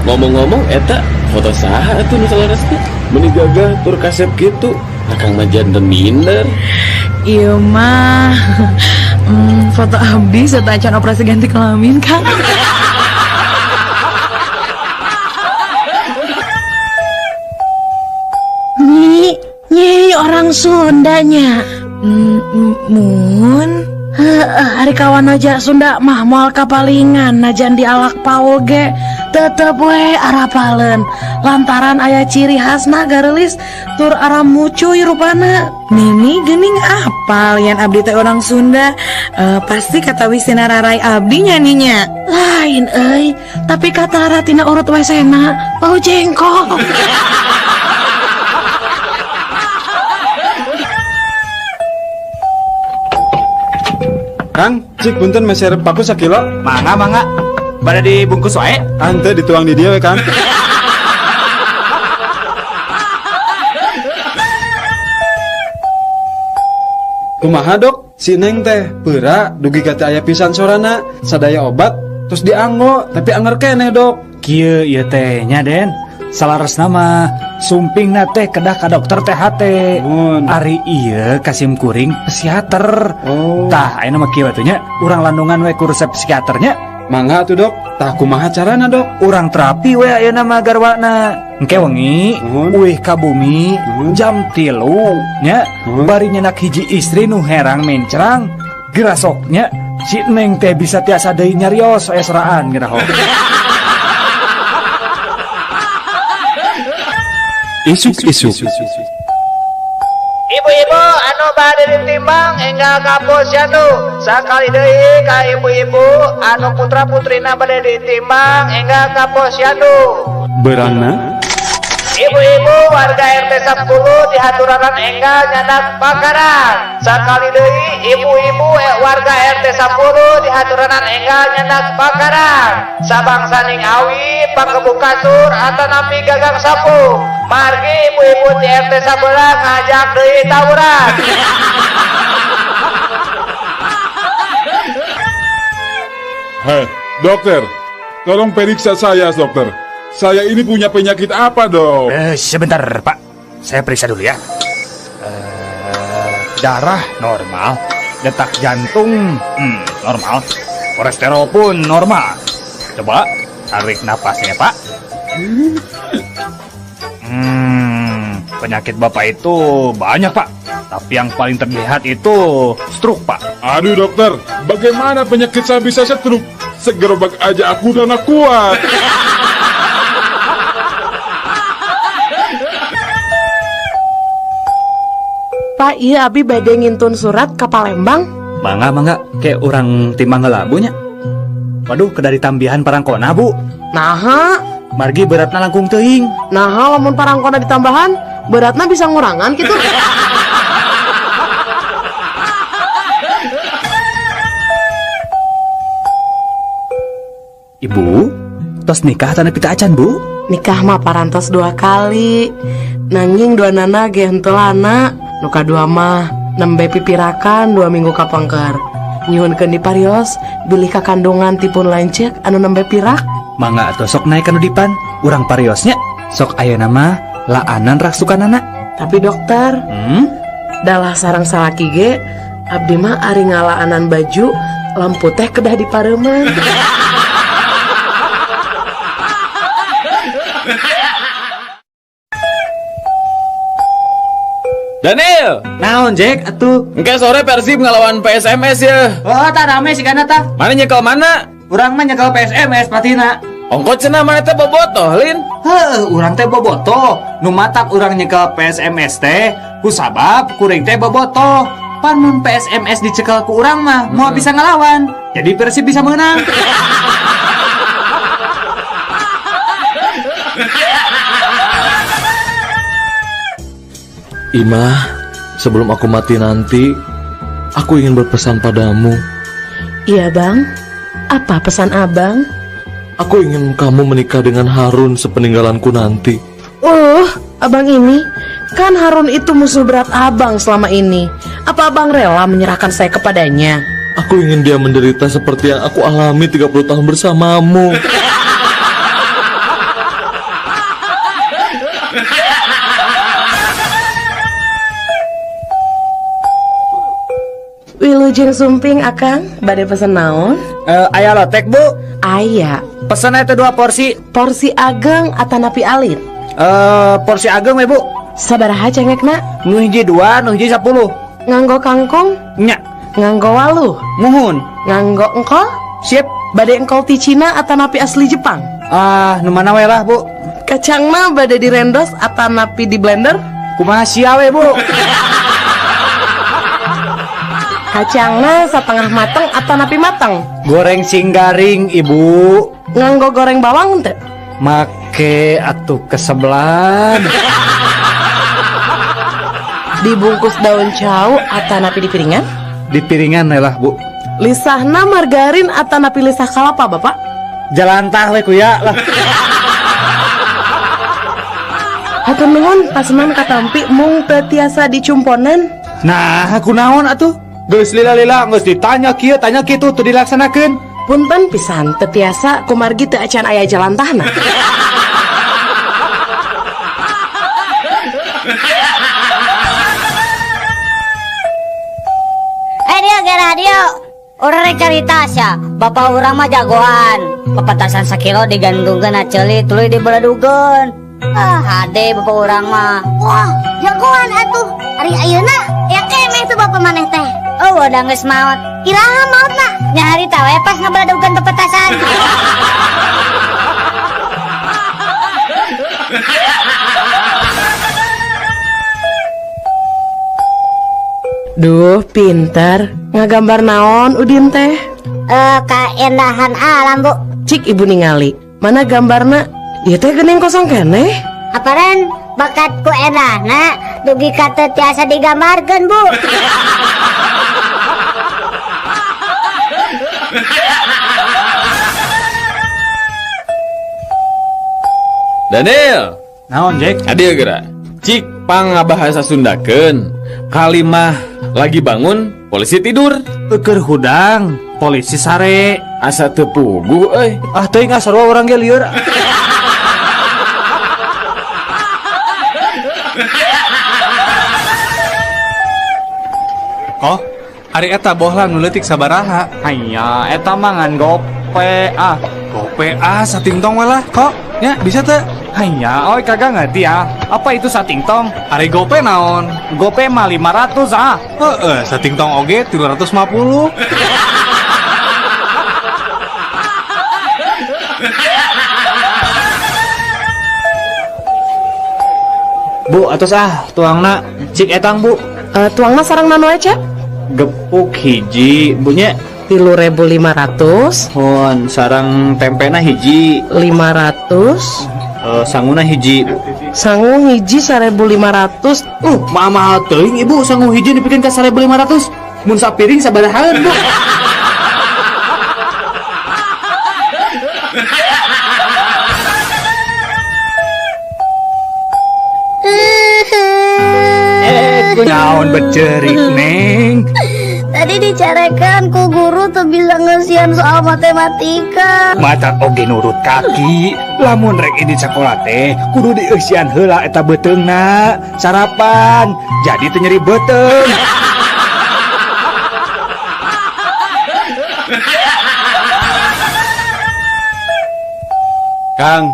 Ngomong-ngomong eta foto saha atuh nu saleres teh? Meuni gagah tur kasep kitu. Akang mah janten minder. Iya mah. Foto abdi serta acan operasi ganti kelamin Kang. Nyi orang Sundanya. Mun Hari kawan aja Sunda mah moal kapalingan najan dialak Paul ge tetep we arapaleun lantaran aya ciri khasna garelis tur aramu cuy rupana. Nini geuning apal yan abdi teh orang Sunda. Pasti kata wisina rarai abdi nyaninya. Lain euy, tapi kata ratina urut wesena bau jengkol. Kang, cik punten meser paku sakilo. Mangga. Pada dibungkus wae. Ante dituang di dia we, Kang. Kumaha dok, si Neng teh beura dugi kata aya pisan sorana, sadaya obat terus dianggo tapi anger keneh dok. Kieu ieu teh nya Den. Salaresna mah sumpingna teh kedah ka dokter THT. Ari ieu Kasim Kuring psikiater. Tah ayeuna mah kieu atuh nya, urang landungan we ku resep psikiaternya. Mangga atuh dok. Tah kumaha carana dok? Urang terapi we ayeuna mah garwana. Engke wengi uih ka bumi jam 3 nya bari nyenak hiji istri nu herang mencrang gerasoknya si Neng teh bisa tiasa deui nyarios esraan geraho. Isuk-isuk. Ibu-ibu anu bade ditimbang enggal ka posyandu sakali deui ka ibu-ibu anu putra-putrina bade ditimbang enggal ka posyandu. Berangna Ibu-ibu warga RT 10 dihaturaran enggal nyandak bakaran. Sakali deui ibu-ibu warga RT 10 dihaturaran enggal nyandak bakaran. Sabangsaning awi pakebu kasur atanapi gagang sapu. Margi ibu-ibu di RT 11 ngajak deui tawuran. Hei, dokter, tolong periksa saya, dokter. Saya ini punya penyakit apa, dok? Sebentar, Pak. Saya periksa dulu ya. Darah normal, detak jantung normal, kolesterol pun normal. Coba tarik napasnya, Pak. Penyakit Bapak itu banyak, Pak. Tapi yang paling terlihat itu stroke, Pak. Aduh, dokter, bagaimana penyakit saya bisa stroke? Segerobak aja aku udah gak kuat. Pak, iya abi bade ngintun surat ke Palembang. Mangga, kayak orang timbang ngelabunya. Waduh, kedari tambihan parangkona, Bu. Naha? Margi beratna langkung teuing. Naha lamun parangkona ditambahan, beratna bisa ngurangan gitu. Ibu, tos nikah tanah pita acan, Bu? Nikah mah parantos 2 kali. Nanging 2 nana ge henteu lana. Nu kadua mah nembe pipirakan 2 minggu kapangker. Nyuhunkeun di parios bilih ka kandungan tipun lanceuk anu nembe pirak. Mangga atuh sok naik anu dipan. Urang pariosnya sok ayeuna mah laanan rak sukanana. Tapi dokter, dalah sarang salaki ge, abdi mah ari ngalaanan baju, lampu teh kedah dipareuman. Daniel, Naon Jack atuh? engke sore Persib ngelawan PSMS ya. Oh, tak rame sih kana tah. Mana nyekel mana? Urang mah nyekel PSMS patina. Ongkot cenah mana teh bobotoh, Lin. Heuh, urang teh bobotoh. Nu matak urang nyekel PSMS teh kusabab kuring teh bobotoh. Pan mun PSMS dicekel ku urang mah mau bisa ngelawan. Jadi Persib bisa menang. Imah, sebelum aku mati nanti, aku ingin berpesan padamu. Iya bang, apa pesan abang? Aku ingin kamu menikah dengan Harun sepeninggalanku nanti. Abang ini, kan Harun itu musuh berat abang selama ini. Apa abang rela menyerahkan saya kepadanya? Aku ingin dia menderita seperti yang aku alami 30 tahun bersamamu. Wilujeng sumping akang, bade pesen naon? Aya lotek bu. Aya. Pesan itu 2 porsi. Porsi ageng atanapi alit. Porsi ageng we bu. Sabaraha cengekna? Nu hiji 2, nu hiji 10. Nganggo kangkung? Nya. Nganggo waluh? Muhun. Nganggo engkol? Sip. Bade engkol ti Cina atanapi asli Jepang? Nu mana we lah bu. Kacang mah bade direndos atanapi di blender? Kumaha sia we bu. Kacangna setengah mateng atanapi mateng? Goreng singgaring ibu. Nganggo goreng bawang teh? Make atuh kesebelan. Dibungkus daun cau atanapi di piringan? Di piringan lah bu. Lisahna margarin atanapi lisah kalapa bapak? Jalan tah we kuya lah. Hatur nuhun paseman katampi mung teu tiasa dicumponan. Nah, aku naon atuh? Geus lila-lila geus ditanya kieu tanya kitu teu dilaksanakeun. Punten pisan teu tiasa kumargi teu acan aya jalan tahna. Radio orang rek carita sia bapak urang mah jagoan pepetasan sakilo digantungkeun aceli tuluy dibeledugeun hade bapak urang mah wah jagoan atuh ari ayeuna ya kemeh tuh bapak maneh teh udah geus maot iraha maotna nya harita we pas ngabeledugeun pepetasan. Duh, pinter. Ngagambar naon Udin teh? Keindahan alam, Bu. Cik ibu ningali. Mana gambarna? Ieu teh geuning kosong keneh. Aparen bakatku endahna dugi ka teu tiasa digambarkeun, Bu. Daniel, naon Jack? Adieu geura. Cik pangabahasa Sundakeun. Kalimah lagi bangun, polisi tidur. Keur hudang, polisi sare. Asa teu puguh euy. Ah teuing sarua urang ge lieur. Oh, ari eta bohlang nu leutik sabaraha? Hanya eta mah ngan gope ah. Gope satingtong we lah. Kok nya bisa teu? Hanya oi kagak ngerti ah. Apa itu satingtong? Ari gope naon? Gope mah 500 ah. Heeh, satingtong oge 350. Bu, atus tuangna cik etang bu. Tuangna sareng nanu aja? Gepuk hiji, bunya 3.500. Hon, sarang tempena hiji 500. Sanguna hiji. Sangu hiji 1.500. Mahal teuing ibu, sangu hiji dipikeun ka 1.500. Mun sapiring sabarahaan bu. Naon becerik neng? Tadi dicarekan ku guru tuh bisa ngesian soal matematika. Matak oge nurut kaki. Lamun rek ini sekolah teh kudu dieusian heula eta beteungna. Sarapan. Jadi teu nyeri beuteung. Kang,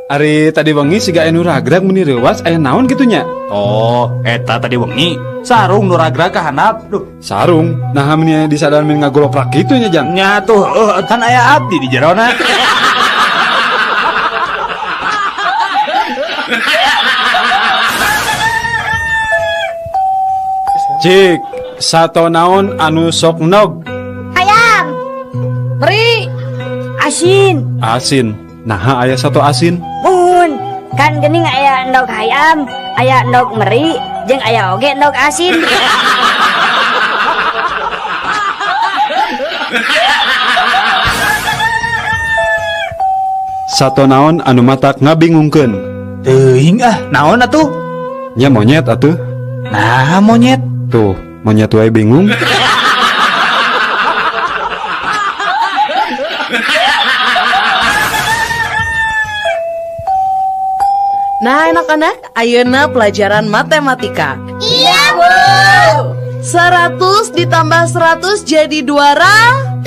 Ari tadi wengi siga anu ragrag meni reuwas aya naon gitunya? Oh, eta tadi wengi sarung nu ragrag ka handap. Duh, Sarung. Nah meni disadar men ngagoloprak kitu nya Jang. nya tuh kan aya abdi di jerona. Cik, sato naon anu sok nog? Hayam. Beri. Asin. Asin. Nah aya sato asin. Mun. Kan geuning aya endog hayam, aya endog meri, jeung aya oge endog asin. Sato naon anu matak ngabingungkeun? Teuing naon atuh? Nya monyet atuh. Nah, monyet. Tuh, monyet wae bingung. Nah anak-anak, ayeuna pelajaran matematika. Iya, Bu. 100 ditambah 100 jadi 200.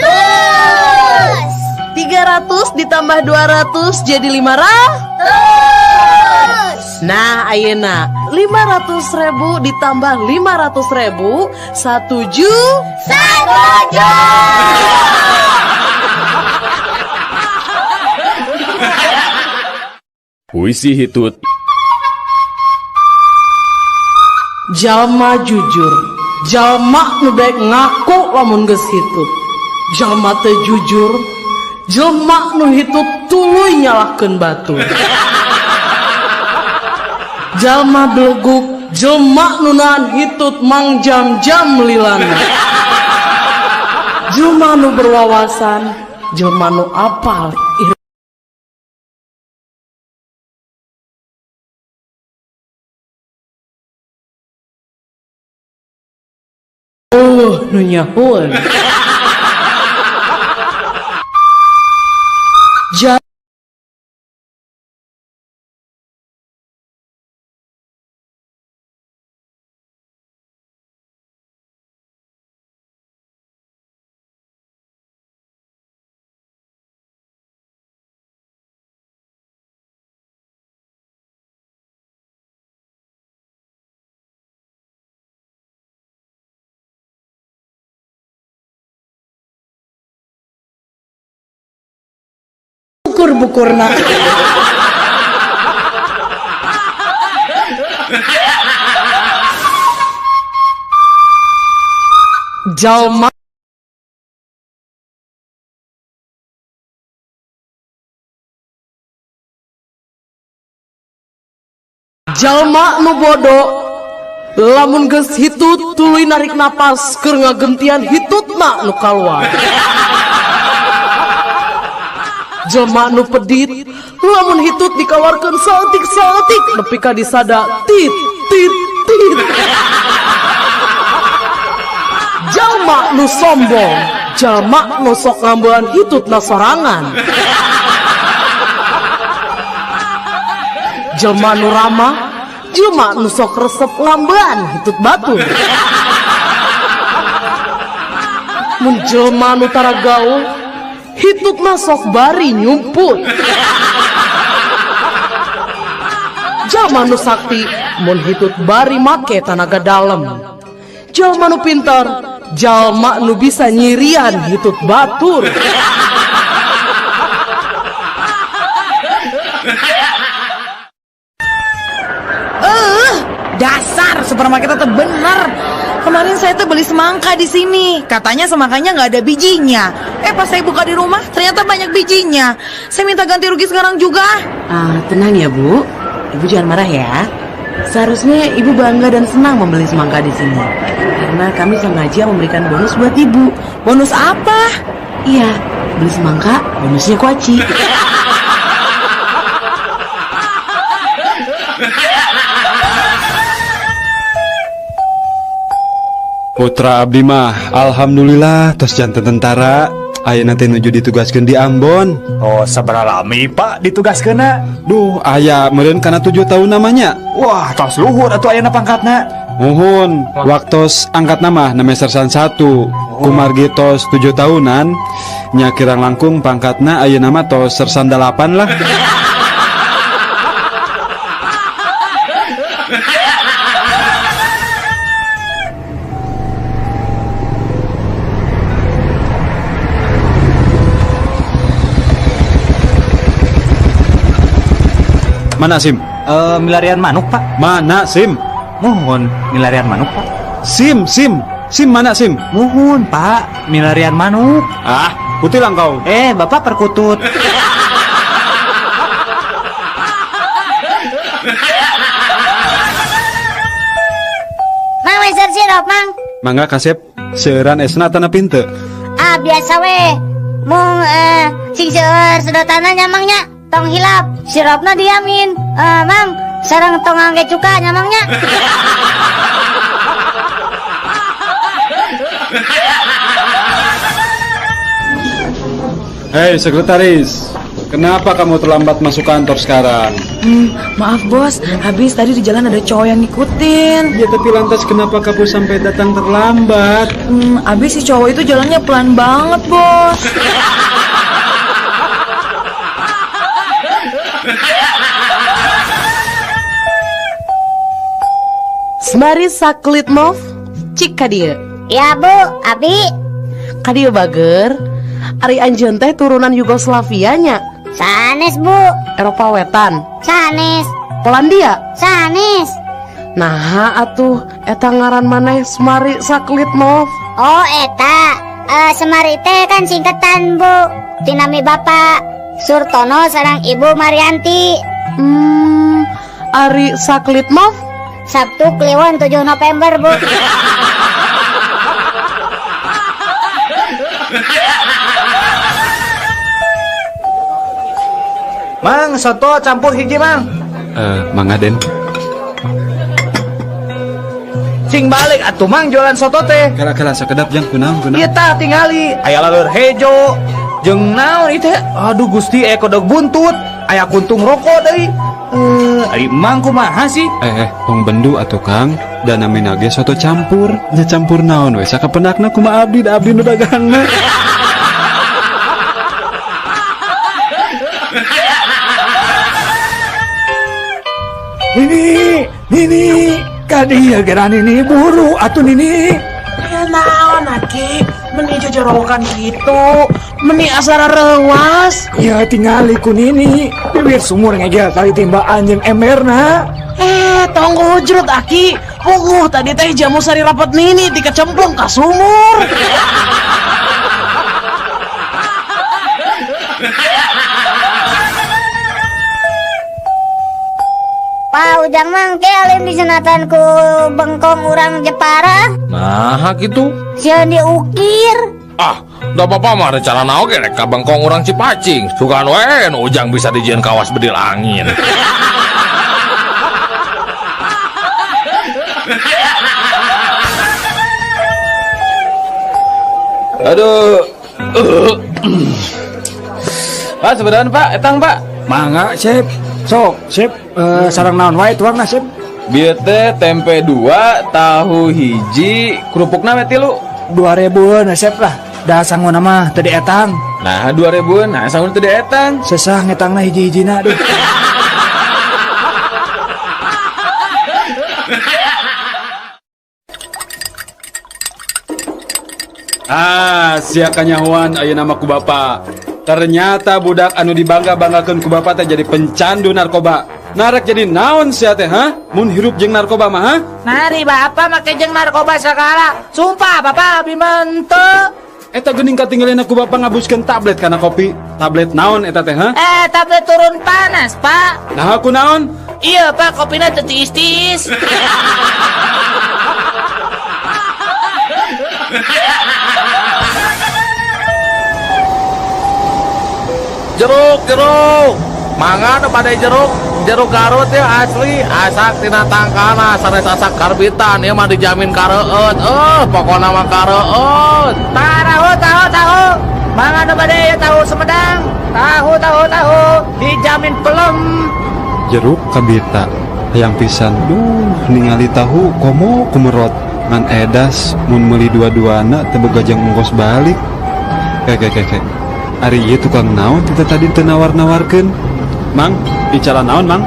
300 ditambah 200 jadi 500. Nah ayeuna 500.000 ditambah 500.000 1 juta. Puisi hitut. Jalma jujur, jalma nu daek ngaku lamun geus hitut. Jalma teu jujur, jalma nu hitut tuluy nyalahkeun batur. Jalma beleguk, jalma nu nahan hitut mang jam-jam lilana. Jalma nu berwawasan, jalma nu apal nu nyahoan. Bukur-bukurna. Jalma nu bodoh lamun geus hitut tuluy narik napas keur ngagentian hitutna nu kaluar. Jalma nu pedit lamun hitut dikaluarkeun saeutik-saeutik nepi ka disada tit tit tit. Jalma nu sombong, jalma nu sok ngambean hitutna sorangan. Jalma nu ramah, jalma nu sok resep ngambean hitut batur. Mun jalma nu tara gaul, hitutna sok bari nyumput. Jalma nu sakti mun hitut bari make tanaga dalem. Jalma nu pintar, jalma nu bisa nyirian hitut batur. Dasar supermarket itu bener. Kemarin saya tuh beli semangka di sini. Katanya semangkanya nggak ada bijinya. Pas saya buka di rumah ternyata banyak bijinya. Saya minta ganti rugi sekarang juga. Tenang ya Bu, Ibu jangan marah ya. Seharusnya Ibu bangga dan senang membeli semangka di sini. Karena kami sengaja memberikan bonus buat Ibu. Bonus apa? Iya, beli semangka bonusnya kuaci. Putra abdi mah alhamdulillah tos janten tentara. Ayeuna teh nuju ditugaskeun di Ambon. Oh, sabaraha lami Pak ditugaskeunna? Duh, aya meureun kana 7 tahun namanya. Wah, tos luhur atuh ayeuna pangkatna. Muhun, waktos angkat nama sersan 1. Kumargi tos 7 tahunan. Nya kirang langkung pangkatna ayeuna mah tos sersan 8 lah. Mana SIM? Milarian manuk Pak. Mana SIM? Mohon milarian manuk Pak. SIM mana SIM? Mohon Pak, milarian manuk. Ah, putih lang kau. Bapak perkutut. Mang weser sirop mang. Mangga kasep seueuran esna tanah pinte. Biasa we. Mung sing seueur sedotanna nyamangnya tong hilap, siropna diamin. Mang, sareng tong angge cuka nyamangnya. Hei sekretaris, kenapa kamu terlambat masuk kantor sekarang? Maaf bos, habis tadi di jalan ada cowok yang ngikutin. Ya tapi lantas kenapa kamu sampai datang terlambat? Habis si cowok itu jalannya pelan banget bos. Semari saklit mov, cik kadieu. Ya Bu, Abi. Kadieu bager, ari anjeun teh turunan Yugoslavia nya. Sanes Bu. Eropa Wetan. Sanes. Polandia. Sanes. Nah atuh, eta ngaran maneh Semari saklit mov. Oh eta, Semari teh kan singkatan Bu. Tinami Bapak Surtono sareng Ibu Marianti. Ari saklit mov. Sabtu Kliwon 7 November Bu. Mang, soto campur hiji Mang. Mangga Den. Cing balik atuh Mang jualan soto teh. Kala-kala sakedap jang kunaon. Ieu tah tingali aya laleur hejo jeung naon ieu teh. Aduh Gusti kodok buntut, aya kuntung rokok deui. Ari Mang kumaha sih? Tong bendu atuh Kang. Dan namina ge soto campur. Nya campur naon we sakapendakna kumaha abdi da abdi nu dagangna. Nini, kadieu geran ini buru atuh Nini. Ya naon aki, meni jojorokan gitu, meni asara rewas. Ya tingali ku Nini, bibir sumur ngegel tali timbaan jeung emberna. Tong hujrut aki, tadi teh jamu sari rapat Nini dikecemplung ka sumur. Pak Ujang Mang ke alim disenatan ku bengkong urang Jepara. Nah gitu. Sieun diukir. Da bapak mah rencana naon ge rek ka bengkong urang Cipacing. Sugan we nu Ujang bisa dijieun kawas bedil angin. Aduh. Pak, sebenarnya Pak, etang Pak. Mangga, Sep. Sok, Sep, sareng naon wae tuangna, Sep? Bieu teh tempe 2, tahu hiji, kerupukna we 3. 2000 Sep lah. Da sangguna mah teu dietang. Nah, 2000, nah sangguna teu dietang. Sesah ngetangna hiji-hijina duh. Sia kanyahoan ayeuna mah ku bapa. Ternyata budak anu dibangga-banggakeun ku bapa teh jadi pencandu narkoba. Narek jadi naon sia teh mun hirup jeung narkoba mah Nari bapak make jeung narkoba segala. Sumpah bapak abi menteu. Eta geuning katinggalina ku bapa ngabuskeun tablet kana kopi. Tablet naon eta teh Tablet turun panas pak. Nah aku naon? Iya pak, kopina teu tiis-tiis. Jeruk, mangga nu pada jeruk. jeruk Garut ya asli asak tina tangkana sanes asak karbitan ya mah dijamin kareueut pokona mah kareueut. Tahu. Mangan apa deh tahu Sumedang. Tahu. Dijamin pelem. Jeruk kabita hayang pisan ningali tahu komo kumerot ngan edas mun meuli dua-duana teu begajang ongkos balik. Kek. Ari ieu tukang naon kita tadi teu nawar-nawarkeun? Mang, bicara naon, Mang?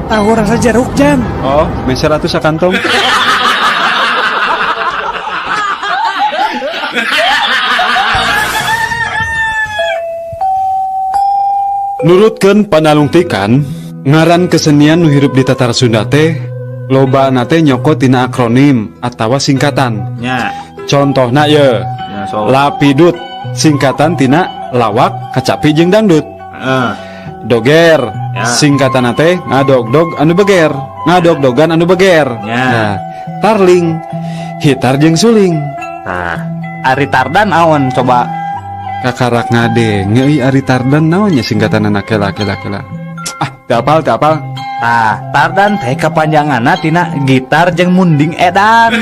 Tahu rasa jeruk jam. Oh, meser atuh sakantong. Nurutkeun panalungtikan, ngaran kesenian nu hirup di tatar Sunda teh loba nate nyokot tina akronim atawa singkatan. Nya. Contohna ye, so. Lapidut singkatan tina lawak, kacapi jeung dangdut. Doger singkatan teh ngadog-dog anu beger, ngadog-dogan anu beger. Nah, tarling hitar jeung suling. Nah, Ari Tardan awan coba kakarak ngade ngeuy Ari Tardan naonnya singkatan anak laki-laki. Teu apal. Nah, Tardan teh kepanjanganna tina gitar jeung munding edan.